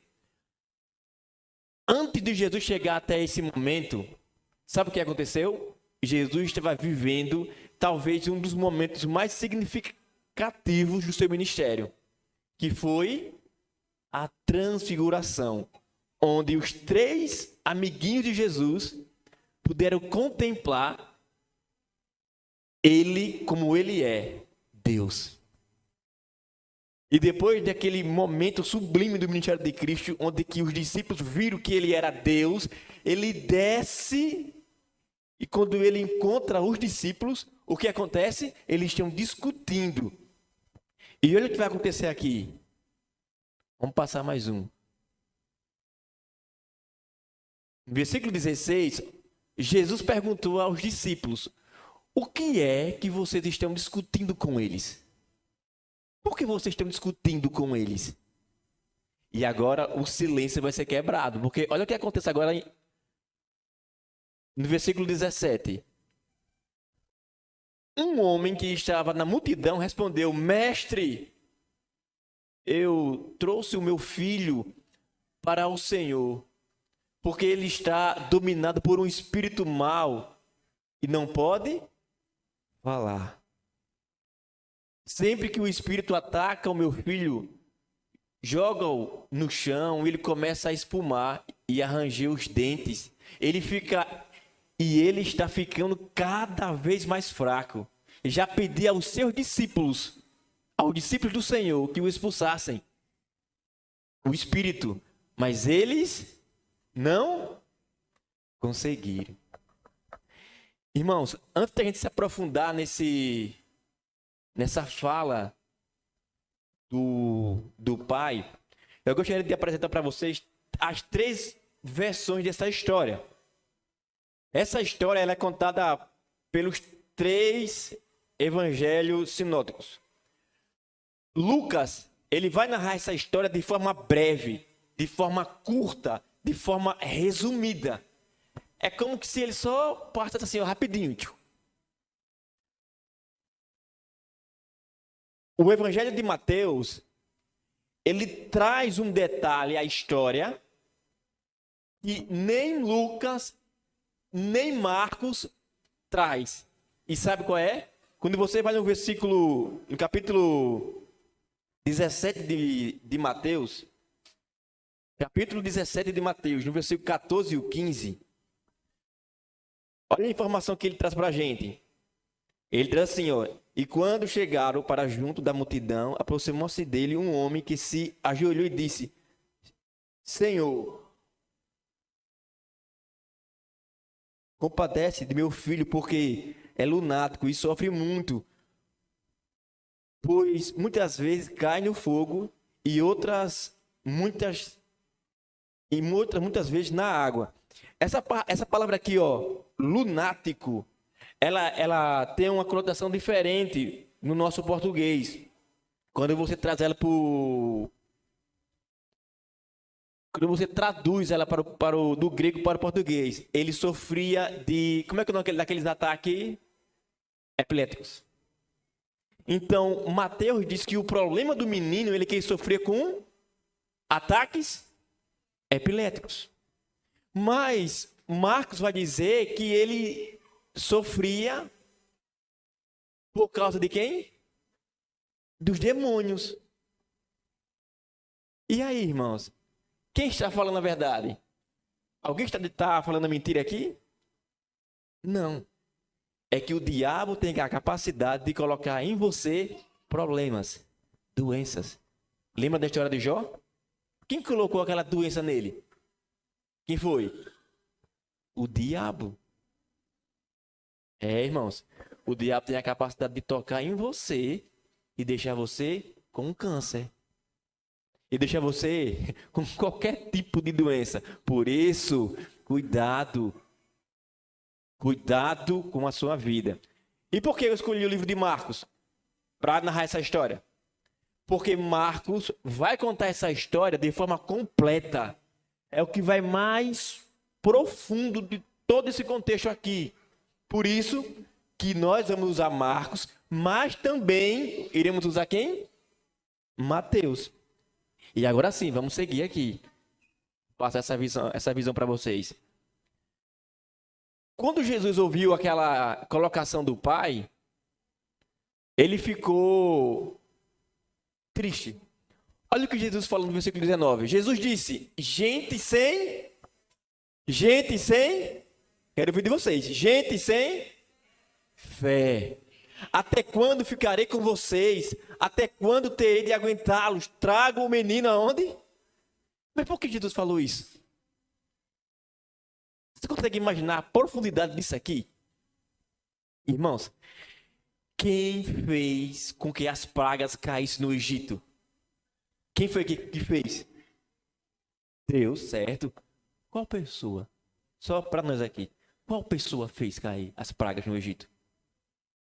Antes de Jesus chegar até esse momento, sabe o que aconteceu? Jesus estava vivendo talvez um dos momentos mais significativos do seu ministério, que foi a transfiguração, onde os 3 amiguinhos de Jesus puderam contemplar ele como ele é, Deus. E depois daquele momento sublime do ministério de Cristo, onde que os discípulos viram que ele era Deus, ele desce e quando ele encontra os discípulos, o que acontece? Eles estão discutindo. E olha o que vai acontecer aqui. Vamos passar mais um. No versículo 16, Jesus perguntou aos discípulos: o que é que vocês estão discutindo com eles? Por que vocês estão discutindo com eles? E agora o silêncio vai ser quebrado. Porque olha o que acontece agora no versículo 17. Um homem que estava na multidão respondeu: Mestre, eu trouxe o meu filho para o Senhor, porque ele está dominado por um espírito mau e não pode falar. Sempre que o espírito ataca o meu filho, joga-o no chão, ele começa a espumar e a ranger os dentes. Ele está ficando cada vez mais fraco. Já pedi aos seus discípulos, aos discípulos do Senhor, que o expulsassem, o espírito, mas eles não conseguiram. Irmãos, antes da gente se aprofundar nessa fala do pai, eu gostaria de apresentar para vocês as 3 versões dessa história. Essa história ela é contada pelos 3 evangelhos sinóticos. Lucas, ele vai narrar essa história de forma breve, de forma curta, de forma resumida. É como se ele só passasse assim, ó, rapidinho. O evangelho de Mateus, ele traz um detalhe à história que nem Lucas, nem Marcos traz. E sabe qual é? Quando você vai no capítulo 17 de Mateus, capítulo 17 de Mateus, no versículo 14 e 15, olha a informação que ele traz para a gente. Ele traz assim, ó: e quando chegaram para junto da multidão, aproximou-se dele um homem que se ajoelhou e disse: Senhor, compadece de meu filho, porque é lunático e sofre muito, pois muitas vezes cai no fogo e muitas vezes na água. Essa palavra aqui, ó, lunático, ela tem uma conotação diferente no nosso português. Quando você traz ela quando você traduz ela do grego para o português, ele sofria de, como é que é o nome daqueles ataques epiléticos? Então, Mateus diz que o problema do menino ele que sofria com ataques epiléticos. Mas Marcos vai dizer que ele sofria por causa de quem? Dos demônios. E aí, irmãos? Quem está falando a verdade? Alguém está falando a mentira aqui? Não. É que o diabo tem a capacidade de colocar em você problemas, doenças. Lembra da história de Jó? Quem colocou aquela doença nele? Quem foi? O diabo. Irmãos, o diabo tem a capacidade de tocar em você e deixar você com um câncer. E deixar você com qualquer tipo de doença. Por isso, cuidado. Cuidado com a sua vida. E por que eu escolhi o livro de Marcos para narrar essa história? Porque Marcos vai contar essa história de forma completa. É o que vai mais profundo de todo esse contexto aqui. Por isso que nós vamos usar Marcos, mas também iremos usar quem? Mateus. E agora sim, vamos seguir aqui. Passar essa visão para vocês. Quando Jesus ouviu aquela colocação do Pai, ele ficou triste. Olha o que Jesus falou no versículo 19. Jesus disse: gente sem, quero ouvir de vocês, gente sem fé. Até quando ficarei com vocês? Até quando terei de aguentá-los? Trago o menino aonde? Mas por que Jesus falou isso? Você consegue imaginar a profundidade disso aqui? Irmãos, quem fez com que as pragas caíssem no Egito? Quem foi que fez? Deus, certo? Qual pessoa? Só para nós aqui. Qual pessoa fez cair as pragas no Egito?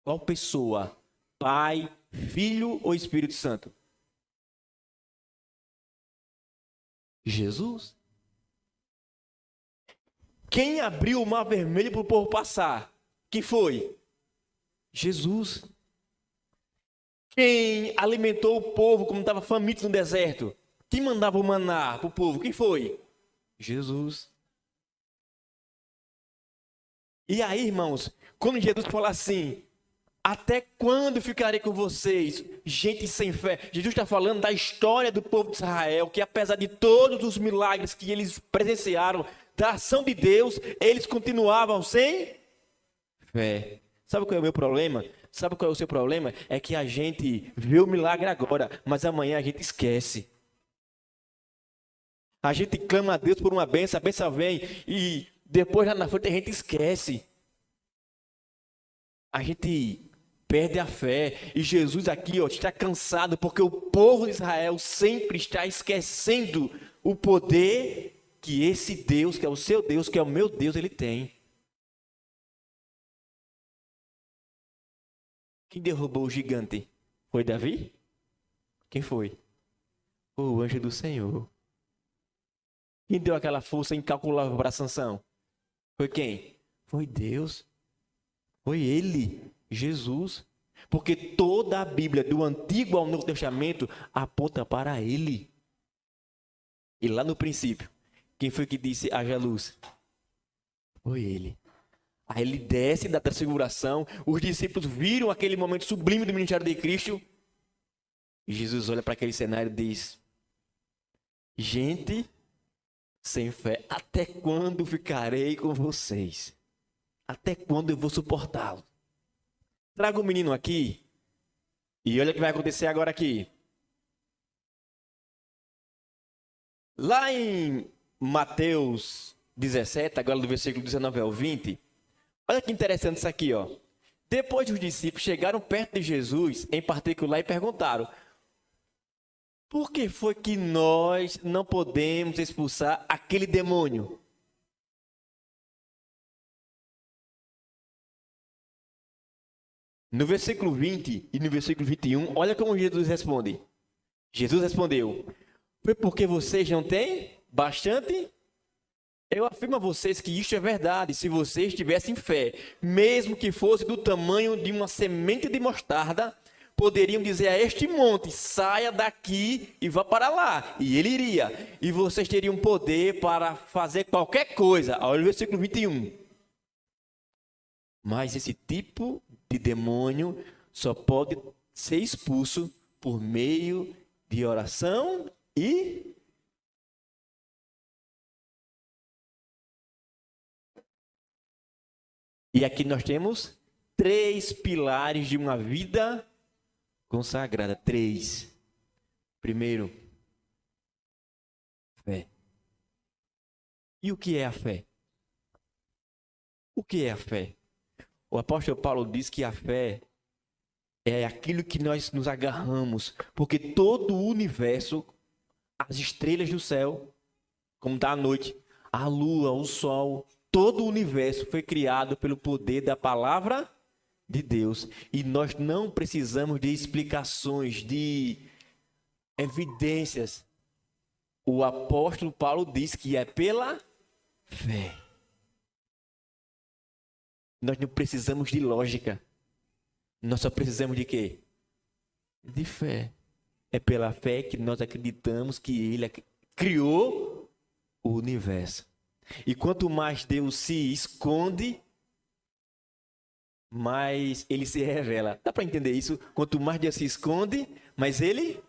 Qual pessoa? Pai, Filho ou Espírito Santo? Jesus. Quem abriu o mar vermelho para o povo passar? Quem foi? Jesus. Quem alimentou o povo como estava faminto no deserto? Quem mandava o maná para o povo? Quem foi? Jesus. E aí, irmãos, quando Jesus fala assim: até quando ficarei com vocês, gente sem fé? Jesus está falando da história do povo de Israel, que apesar de todos os milagres que eles presenciaram, da ação de Deus, eles continuavam sem fé. Sabe qual é o meu problema? Sabe qual é o seu problema? É que a gente vê o milagre agora, mas amanhã a gente esquece. A gente clama a Deus por uma bênção, a bênção vem e depois lá na frente a gente esquece. A gente perde a fé. E Jesus aqui está cansado porque o povo de Israel sempre está esquecendo o poder que esse Deus, que é o seu Deus, que é o meu Deus, ele tem. Quem derrubou o gigante? Foi Davi? Quem foi? O anjo do Senhor. Quem deu aquela força incalculável para Sansão? Foi quem? Foi Deus. Foi ele, Jesus. Porque toda a Bíblia, do Antigo ao Novo Testamento, aponta para ele. E lá no princípio, quem foi que disse haja luz? Foi ele. Aí ele desce da transfiguração, os discípulos viram aquele momento sublime do ministério de Cristo. E Jesus olha para aquele cenário e diz: gente sem fé, até quando ficarei com vocês? Até quando eu vou suportá-lo? Traga o menino aqui e olha o que vai acontecer agora aqui. Lá em Mateus 17, agora do versículo 19 ao 20, olha que interessante isso aqui, ó. Depois os discípulos chegaram perto de Jesus, em particular, e perguntaram: por que foi que nós não podemos expulsar aquele demônio? No versículo 20 e no versículo 21, olha como Jesus responde. Jesus respondeu: foi porque vocês não têm bastante? Eu afirmo a vocês que isto é verdade, se vocês tivessem fé, mesmo que fosse do tamanho de uma semente de mostarda, poderiam dizer a este monte: saia daqui e vá para lá, e ele iria, e vocês teriam poder para fazer qualquer coisa. Olha o versículo 21. Mas esse tipo de demônio só pode ser expulso por meio de oração e aqui nós temos 3 pilares de uma vida consagrada. 3. Primeiro, fé. E o que é a fé? O que é a fé? O apóstolo Paulo diz que a fé é aquilo que nós nos agarramos, porque todo o universo, as estrelas do céu, como está à noite, a lua, o sol, todo o universo foi criado pelo poder da palavra de Deus. E nós não precisamos de explicações, de evidências. O apóstolo Paulo diz que é pela fé. Nós não precisamos de lógica. Nós só precisamos de quê? De fé. É pela fé que nós acreditamos que Ele criou o universo. E quanto mais Deus se esconde, mais Ele se revela. Dá para entender isso? Quanto mais Deus se esconde, mais Ele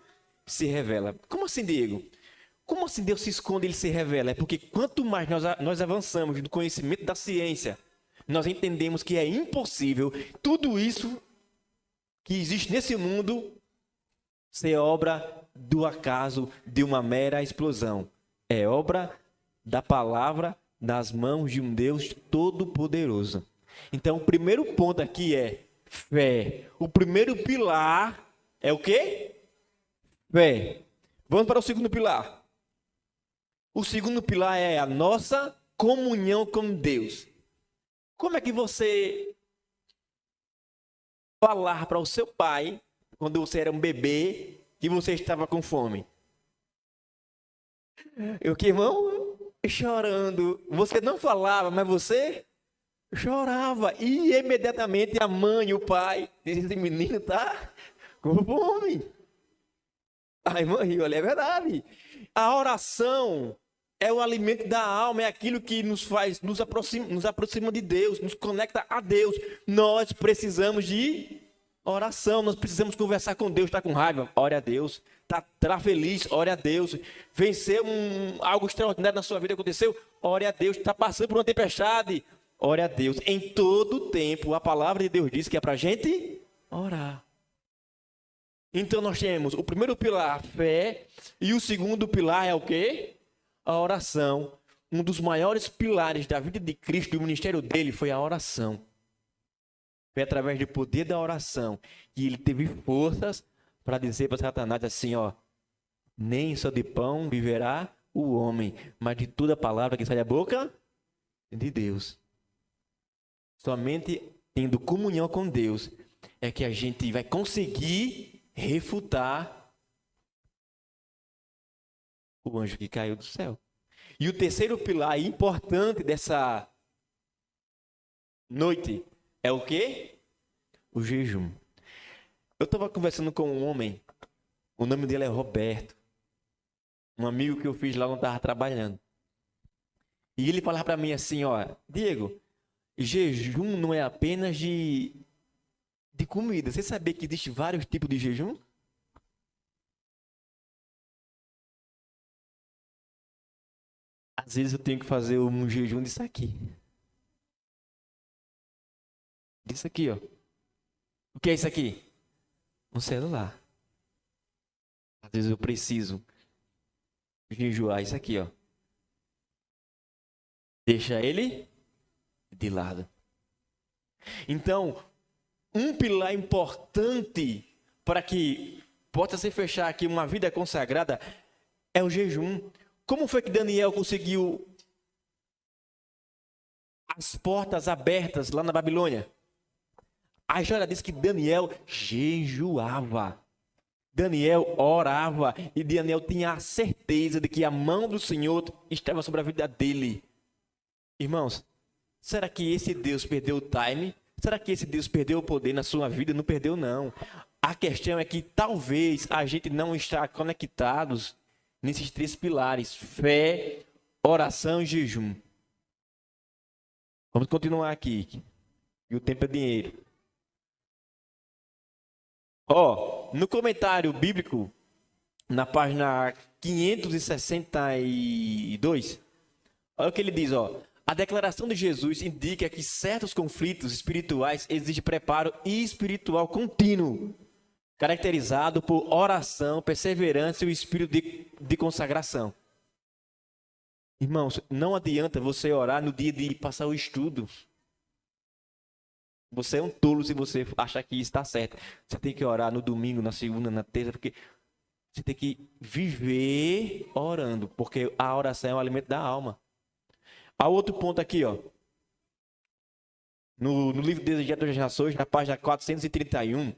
se revela. Como assim, Diego? Como assim Deus se esconde e Ele se revela? É porque quanto mais nós avançamos no conhecimento da ciência, nós entendemos que é impossível tudo isso que existe nesse mundo ser obra do acaso, de uma mera explosão. É obra da palavra nas mãos de um Deus todo-poderoso. Então, o primeiro ponto aqui é fé. O primeiro pilar é o quê? Fé. Vamos para o segundo pilar. O segundo pilar é a nossa comunhão com Deus. Como é que você falar para o seu pai, quando você era um bebê, que você estava com fome? Eu que, irmão, chorando. Você não falava, mas você chorava. E imediatamente a mãe e o pai dizem, esse menino tá com fome. A irmã riu, olha, é verdade. A oração é o alimento da alma, é aquilo que nos faz, nos aproxima de Deus, nos conecta a Deus. Nós precisamos de oração, nós precisamos conversar com Deus. Está com raiva? Ore a Deus. Está feliz? Ore a Deus. Venceu algo extraordinário na sua vida, aconteceu? Ore a Deus. Está passando por uma tempestade? Ore a Deus. Em todo tempo, a palavra de Deus diz que é para a gente orar. Então nós temos o primeiro pilar, a fé, e o segundo pilar é o quê? A oração. Um dos maiores pilares da vida de Cristo e do ministério dele foi a oração. Foi através do poder da oração que ele teve forças para dizer para Satanás assim, ó, nem só de pão viverá o homem, mas de toda palavra que sai da boca de Deus. Somente tendo comunhão com Deus é que a gente vai conseguir refutar o anjo que caiu do céu. E o terceiro pilar importante dessa noite é o quê? O jejum. Eu estava conversando com um homem, o nome dele é Roberto, um amigo que eu fiz lá quando estava trabalhando. E ele falava para mim assim, ó, Diego, jejum não é apenas de comida. Você sabia que existe vários tipos de jejum? Às vezes eu tenho que fazer um jejum disso aqui. Disso aqui, ó. O que é isso aqui? Um celular. Às vezes eu preciso jejuar isso aqui, ó. Deixa ele de lado. Então, um pilar importante para que possa se fechar aqui uma vida consagrada é o jejum. Como foi que Daniel conseguiu as portas abertas lá na Babilônia? A história diz que Daniel jejuava. Daniel orava e Daniel tinha a certeza de que a mão do Senhor estava sobre a vida dele. Irmãos, será que esse Deus perdeu o time? Será que esse Deus perdeu o poder na sua vida? Não perdeu, não. A questão é que talvez a gente não está conectados nesses três pilares: fé, oração e jejum. Vamos continuar aqui. E o tempo é dinheiro. Ó, no comentário bíblico, na página 562, olha o que ele diz, ó. A declaração de Jesus indica que certos conflitos espirituais exigem preparo espiritual contínuo, caracterizado por oração, perseverança e o espírito de consagração. Irmãos, não adianta você orar no dia de passar o estudo. Você é um tolo se você acha que isso está certo. Você tem que orar no domingo, na segunda, na terça, porque você tem que viver orando, porque a oração é o alimento da alma. Há outro ponto aqui, ó. No livro Desejado das Nações, na página 431.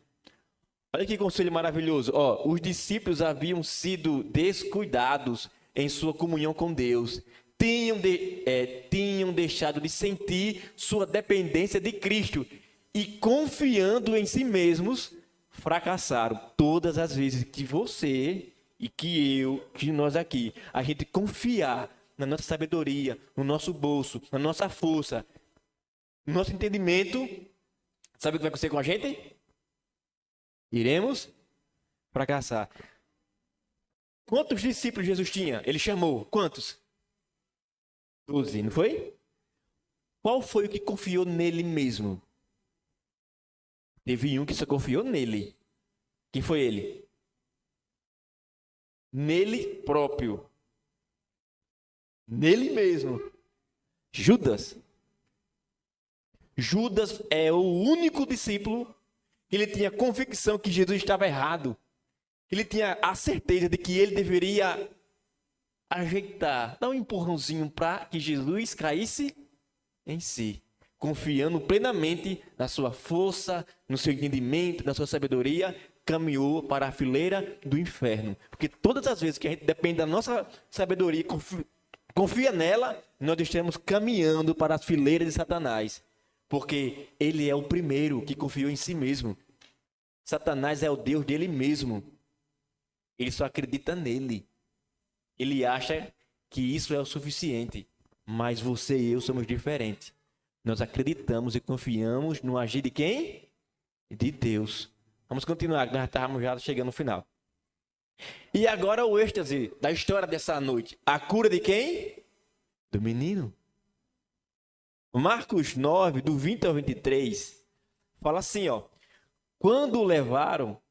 Olha que conselho maravilhoso. Ó, os discípulos haviam sido descuidados em sua comunhão com Deus. Tinham deixado de sentir sua dependência de Cristo e, confiando em si mesmos, fracassaram. Todas as vezes que você e que nós aqui, a gente confiar na nossa sabedoria, no nosso bolso, na nossa força, no nosso entendimento, sabe o que vai acontecer com a gente? Iremos fracassar. Quantos discípulos Jesus tinha? Ele chamou. Quantos? 12, não foi? Qual foi o que confiou nele mesmo? Teve um que só confiou nele. Quem foi ele? Nele próprio. Nele mesmo. Judas. Judas é o único discípulo que ele tinha convicção que Jesus estava errado. Ele tinha a certeza de que ele deveria ajeitar, dar um empurrãozinho para que Jesus caísse em si, confiando plenamente na sua força, no seu entendimento, na sua sabedoria, caminhou para a fileira do inferno. Porque todas as vezes que a gente depende da nossa sabedoria, confia nela, nós estamos caminhando para as fileiras de Satanás. Porque ele é o primeiro que confiou em si mesmo. Satanás é o Deus dele mesmo. Ele só acredita nele. Ele acha que isso é o suficiente. Mas você e eu somos diferentes. Nós acreditamos e confiamos no agir de quem? De Deus. Vamos continuar, que nós estávamos já chegando no final. E agora o êxtase da história dessa noite. A cura de quem? Do menino. Marcos 9, do 20 ao 23, fala assim, ó. Quando o levaram,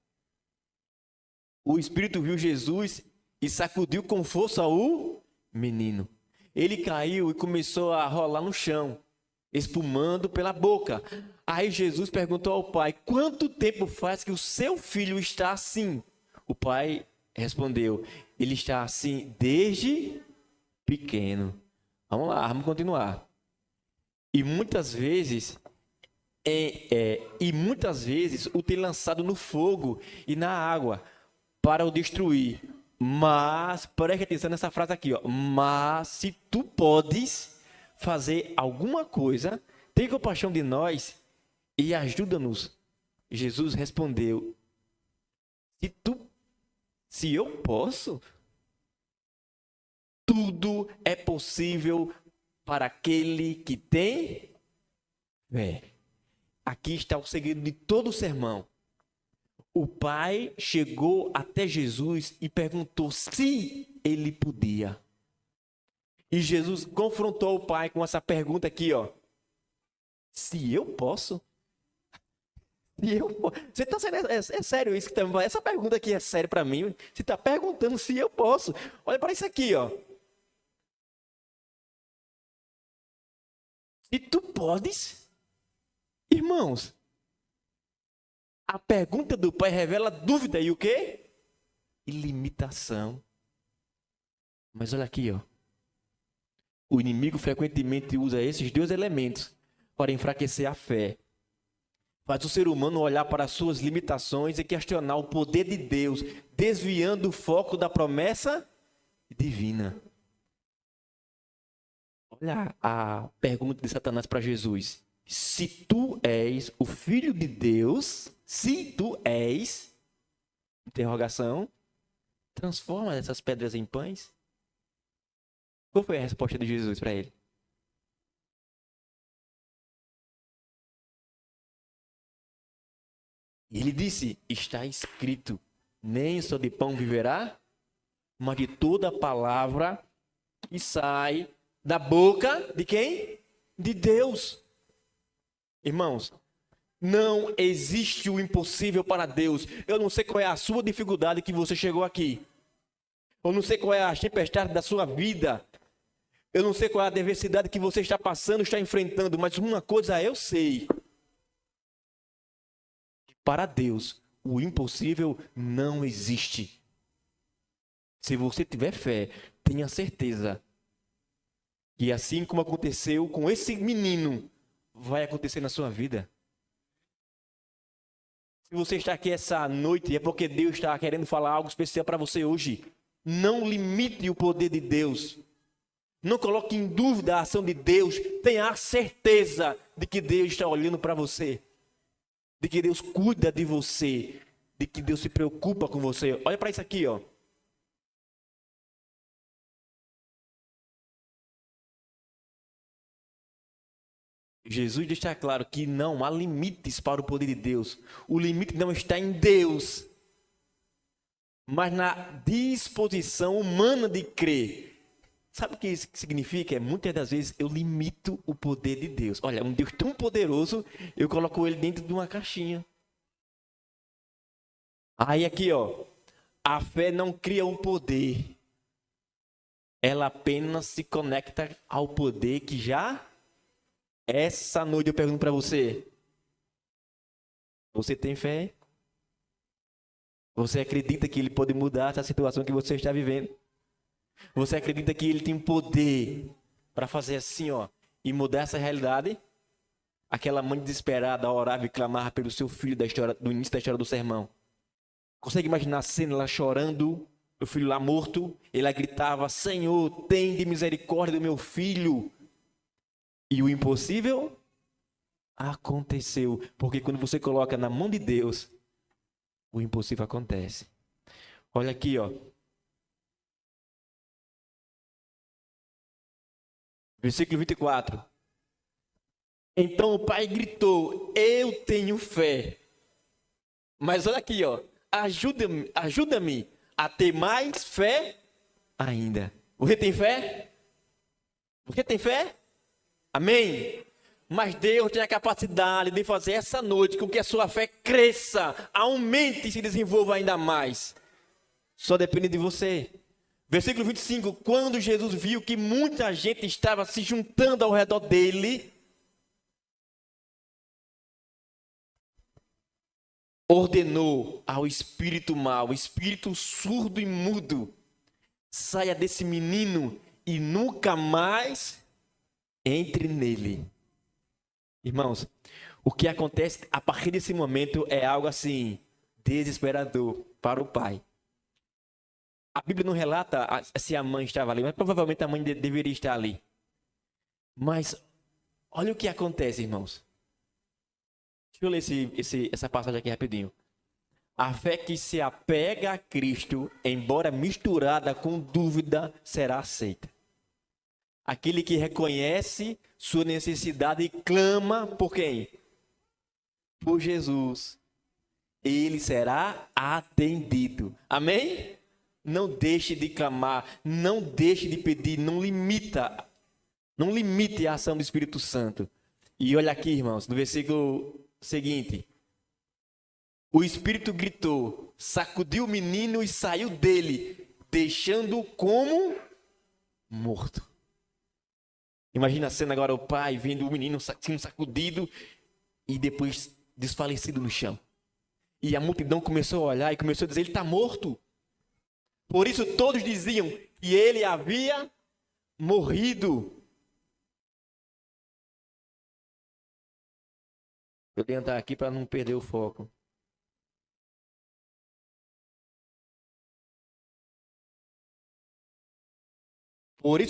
o Espírito viu Jesus e sacudiu com força o menino. Ele caiu e começou a rolar no chão, espumando pela boca. Aí Jesus perguntou ao pai, quanto tempo faz que o seu filho está assim? O pai respondeu, ele está assim desde pequeno. Vamos lá, vamos continuar. E muitas vezes o tem lançado no fogo e na água para o destruir. Mas, preste atenção nessa frase aqui, ó. Mas se tu podes fazer alguma coisa, tem compaixão de nós e ajuda-nos. Jesus respondeu, se eu posso, tudo é possível para aquele que tem fé. Aqui está o segredo de todo o sermão. O pai chegou até Jesus e perguntou se ele podia. E Jesus confrontou o pai com essa pergunta aqui, ó. Se eu posso? Se eu posso? Você está sendo, é sério isso que tá, essa pergunta aqui é séria para mim. Você está perguntando se eu posso? Olha para isso aqui, ó. Se tu podes, irmãos, a pergunta do pai revela dúvida e o quê? E limitação. Mas olha aqui, ó. O inimigo frequentemente usa esses dois elementos para enfraquecer a fé. Faz o ser humano olhar para as suas limitações e questionar o poder de Deus, desviando o foco da promessa divina. Olha a pergunta de Satanás para Jesus. Se tu és o Filho de Deus, se tu és, interrogação, transforma essas pedras em pães. Qual foi a resposta de Jesus para ele? Ele disse, está escrito, nem só de pão viverá, mas de toda palavra que sai da boca de quem? De Deus. Irmãos, não existe o impossível para Deus. Eu não sei qual é a sua dificuldade que você chegou aqui. Eu não sei qual é a tempestade da sua vida. Eu não sei qual é a adversidade que você está passando, está enfrentando. Mas uma coisa eu sei. Para Deus, o impossível não existe. Se você tiver fé, tenha certeza que assim como aconteceu com esse menino, vai acontecer na sua vida. Se você está aqui essa noite, é porque Deus está querendo falar algo especial para você hoje. Não limite o poder de Deus. Não coloque em dúvida a ação de Deus. Tenha a certeza de que Deus está olhando para você. De que Deus cuida de você. De que Deus se preocupa com você. Olha para isso aqui, ó. Jesus deixa claro que não há limites para o poder de Deus. O limite não está em Deus, mas na disposição humana de crer. Sabe o que isso significa? Muitas das vezes eu limito o poder de Deus. Olha, um Deus tão poderoso, eu coloco ele dentro de uma caixinha. Aí aqui, ó, a fé não cria um poder. Ela apenas se conecta ao poder que já... Essa noite eu pergunto para você. Você tem fé? Você acredita que Ele pode mudar essa situação que você está vivendo? Você acredita que Ele tem poder para fazer assim, ó, e mudar essa realidade? Aquela mãe desesperada orava e clamava pelo seu filho do início da história do sermão. Consegue imaginar a cena, ela chorando, o filho lá morto? Ela gritava: Senhor, tem de misericórdia do meu filho. E o impossível aconteceu. Porque quando você coloca na mão de Deus, o impossível acontece. Olha aqui, ó. Versículo 24. Então o pai gritou: eu tenho fé. Mas olha aqui, ó. Ajuda-me a ter mais fé ainda. Você tem fé? Você tem fé? Amém? Mas Deus tem a capacidade de fazer essa noite com que a sua fé cresça, aumente e se desenvolva ainda mais. Só depende de você. Versículo 25. Quando Jesus viu que muita gente estava se juntando ao redor dele, ordenou ao espírito mau, espírito surdo e mudo: saia desse menino e nunca mais entre nele. Irmãos, o que acontece a partir desse momento é algo assim, desesperador para o pai. A Bíblia não relata se a mãe estava ali, mas provavelmente a mãe deveria estar ali. Mas olha o que acontece, irmãos. Deixa eu ler essa passagem aqui rapidinho. A fé que se apega a Cristo, embora misturada com dúvida, será aceita. Aquele que reconhece sua necessidade e clama por quem? Por Jesus. Ele será atendido. Amém? Não deixe de clamar, não deixe de pedir, não limite a ação do Espírito Santo. E olha aqui, irmãos, no versículo seguinte. O Espírito gritou, sacudiu o menino e saiu dele, deixando-o como morto. Imagina a cena agora, o pai vendo o menino sendo sacudido e depois desfalecido no chão. E a multidão começou a olhar e começou a dizer: ele está morto. Por isso todos diziam que ele havia morrido. Eu tenho que andar aqui para não perder o foco. Por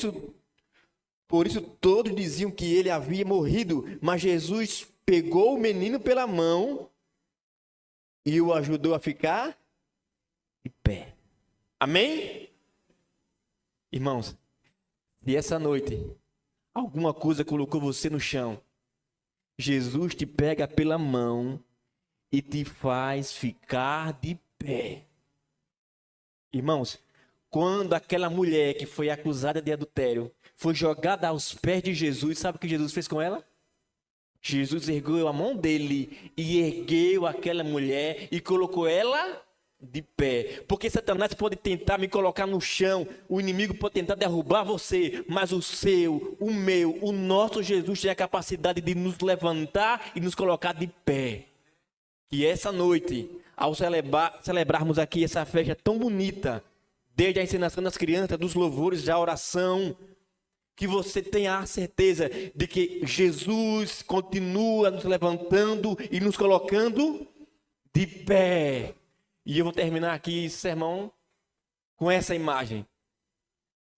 isso todos diziam que ele havia morrido, mas Jesus pegou o menino pela mão e o ajudou a ficar de pé. Amém? Irmãos, se essa noite alguma coisa colocou você no chão, Jesus te pega pela mão e te faz ficar de pé. Irmãos, quando aquela mulher que foi acusada de adultério foi jogada aos pés de Jesus, sabe o que Jesus fez com ela? Jesus ergueu a mão dele e ergueu aquela mulher e colocou ela de pé. Porque Satanás pode tentar me colocar no chão, o inimigo pode tentar derrubar você, mas o meu, o nosso Jesus tem a capacidade de nos levantar e nos colocar de pé. que essa noite, ao celebrarmos aqui essa festa tão bonita, desde a ensinação das crianças, dos louvores, da oração, que você tenha a certeza de que Jesus continua nos levantando e nos colocando de pé. E eu vou terminar aqui esse sermão com essa imagem,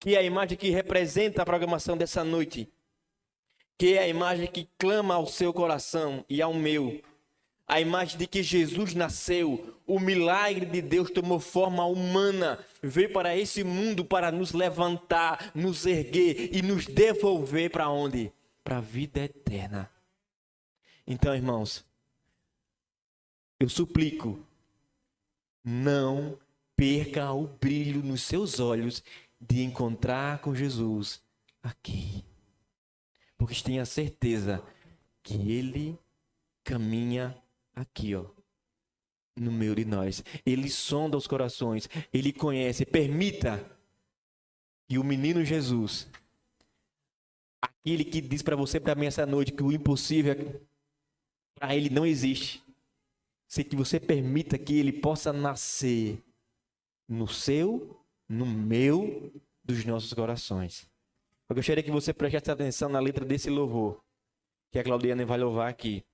que é a imagem que representa a programação dessa noite, que é a imagem que clama ao seu coração e ao meu. A imagem de que Jesus nasceu, o milagre de Deus tomou forma humana, veio para esse mundo para nos levantar, nos erguer e nos devolver para onde? Para a vida eterna. Então, irmãos, eu suplico, não perca o brilho nos seus olhos de encontrar com Jesus aqui. Porque tenha certeza que Ele caminha aqui, ó, no meio de nós. Ele sonda os corações, Ele conhece. Permita que o menino Jesus, aquele que diz para você também essa noite que o impossível para Ele não existe, se que você permita que Ele possa nascer no seu, no meu, dos nossos corações. Eu gostaria que você prestasse atenção na letra desse louvor, que a Claudiane vai louvar aqui.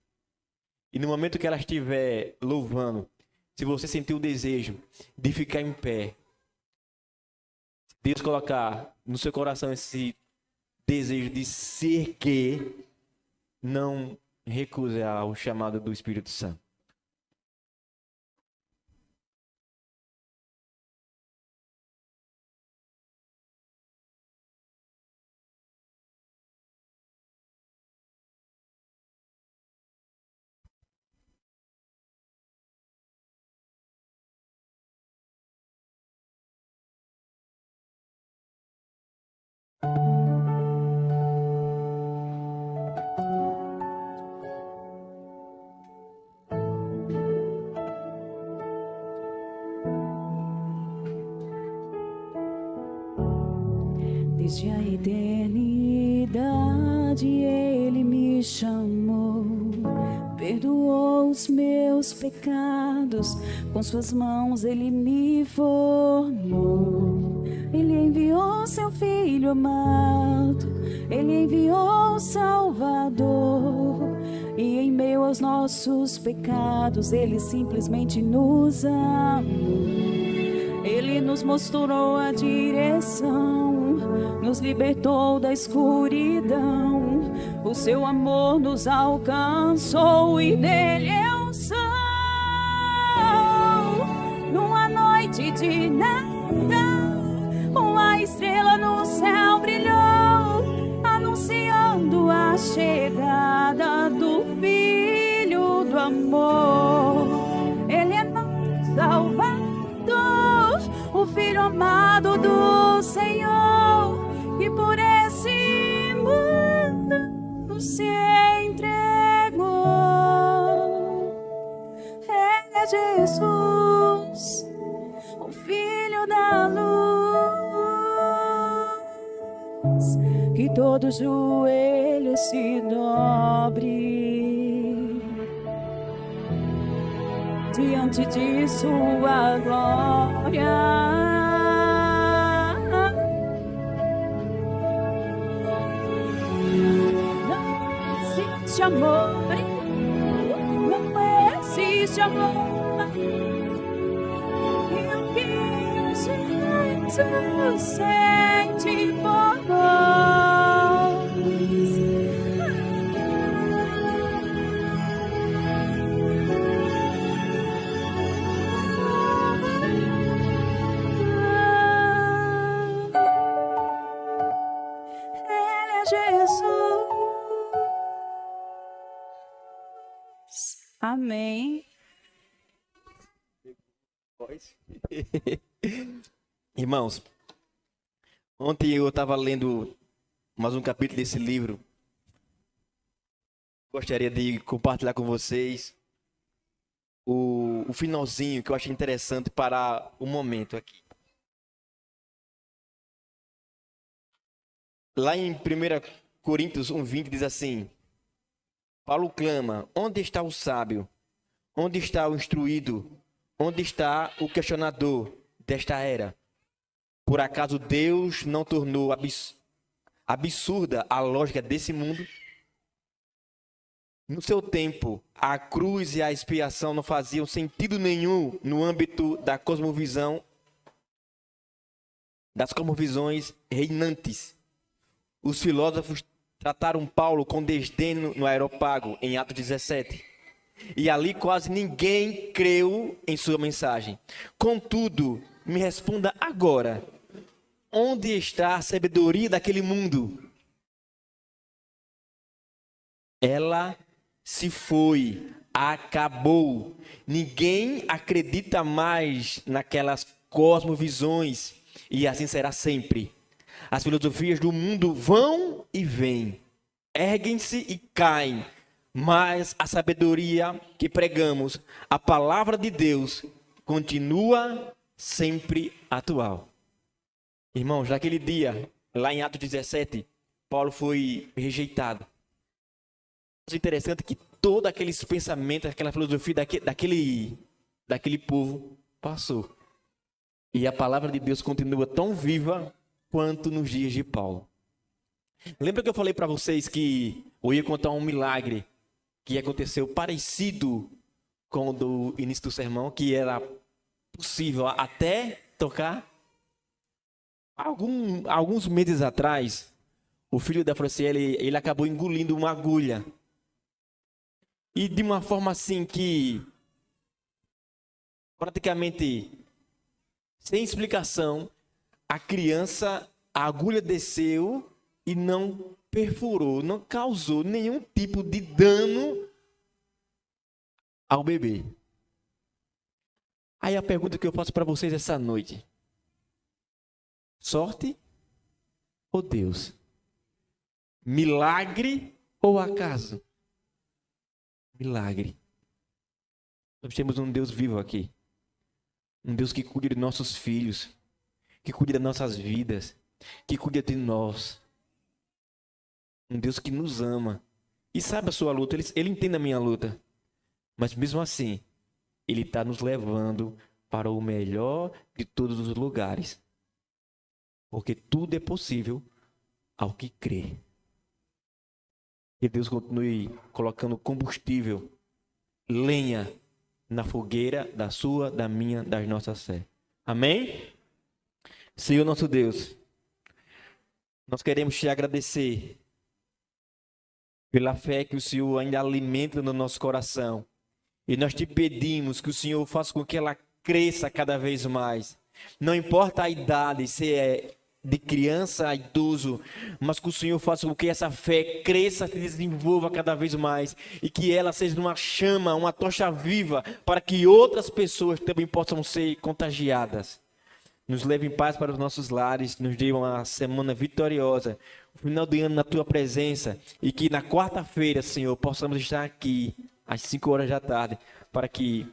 E no momento que ela estiver louvando, se você sentir o desejo de ficar em pé, se Deus colocar no seu coração esse desejo de se erguer, não recuse ao chamado do Espírito Santo. Desde a eternidade Ele me chamou, perdoou os meus pecados, com suas mãos Ele me formou. Ele enviou seu Filho amado, Ele enviou o Salvador, e em meio aos nossos pecados Ele simplesmente nos amou. Ele nos mostrou a direção, nos libertou da escuridão, o seu amor nos alcançou e nele eu sou. Numa noite de Natal, uma estrela no céu brilhou, anunciando a chegada do Filho do amor. Ele é nosso Salvador, o Filho amado do Senhor, e por esse mundo se entregou. Ele é Jesus, o Filho da luz, que todo joelho se dobre diante de sua glória. Amor, não existe amor, e o que Jesus sente por nós. Ele é Jesus. Amém. Irmãos, ontem eu estava lendo mais um capítulo desse livro. Gostaria de compartilhar com vocês o finalzinho, que eu achei interessante para o momento aqui. Lá em 1 Coríntios 1:20 diz assim: Paulo clama: onde está o sábio? Onde está o instruído? Onde está o questionador desta era? Por acaso Deus não tornou absurda a lógica desse mundo? No seu tempo, a cruz e a expiação não faziam sentido nenhum no âmbito da cosmovisão, das cosmovisões reinantes. Os filósofos trataram Paulo com desdém no Areópago, em Atos 17. E ali quase ninguém creu em sua mensagem. Contudo, me responda agora: onde está a sabedoria daquele mundo? Ela se foi, acabou. Ninguém acredita mais naquelas cosmovisões, e assim será sempre. As filosofias do mundo vão e vêm, erguem-se e caem, mas a sabedoria que pregamos, a palavra de Deus, continua sempre atual. Irmãos, naquele dia, lá em Atos 17, Paulo foi rejeitado. É interessante que todos aqueles pensamentos, aquela filosofia daquele povo passou. E a palavra de Deus continua tão viva quanto nos dias de Paulo. Lembra que eu falei para vocês que eu ia contar um milagre que aconteceu parecido com o do início do sermão, que era possível até tocar? Alguns meses atrás, o filho da Franciele, ele acabou engolindo uma agulha. E de uma forma assim que, praticamente, sem explicação, a agulha desceu e não perfurou, não causou nenhum tipo de dano ao bebê. Aí a pergunta que eu faço para vocês essa noite: sorte ou Deus? Milagre ou acaso? Milagre. Nós temos um Deus vivo aqui. Um Deus que cuida de nossos filhos, que cuida das nossas vidas, que cuida de nós. Um Deus que nos ama e sabe a sua luta, ele entende a minha luta. Mas mesmo assim, Ele está nos levando para o melhor de todos os lugares. Porque tudo é possível ao que crê. Que Deus continue colocando combustível, lenha na fogueira da sua, da minha, das nossas fé. Amém? Senhor nosso Deus, nós queremos te agradecer pela fé que o Senhor ainda alimenta no nosso coração. E nós te pedimos que o Senhor faça com que ela cresça cada vez mais. Não importa a idade, se é de criança a idoso, mas que o Senhor faça com que essa fé cresça, se desenvolva cada vez mais e que ela seja uma chama, uma tocha viva para que outras pessoas também possam ser contagiadas. Nos leve em paz para os nossos lares, nos dê uma semana vitoriosa, o final do ano na tua presença e que na quarta-feira, Senhor, possamos estar aqui às 5 horas da tarde para que,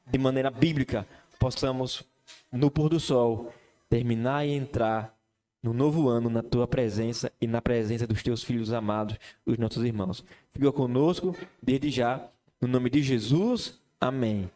de maneira bíblica, possamos, no pôr do sol, terminar e entrar no novo ano, na tua presença e na presença dos teus filhos amados, os nossos irmãos. Fica conosco desde já, no nome de Jesus. Amém.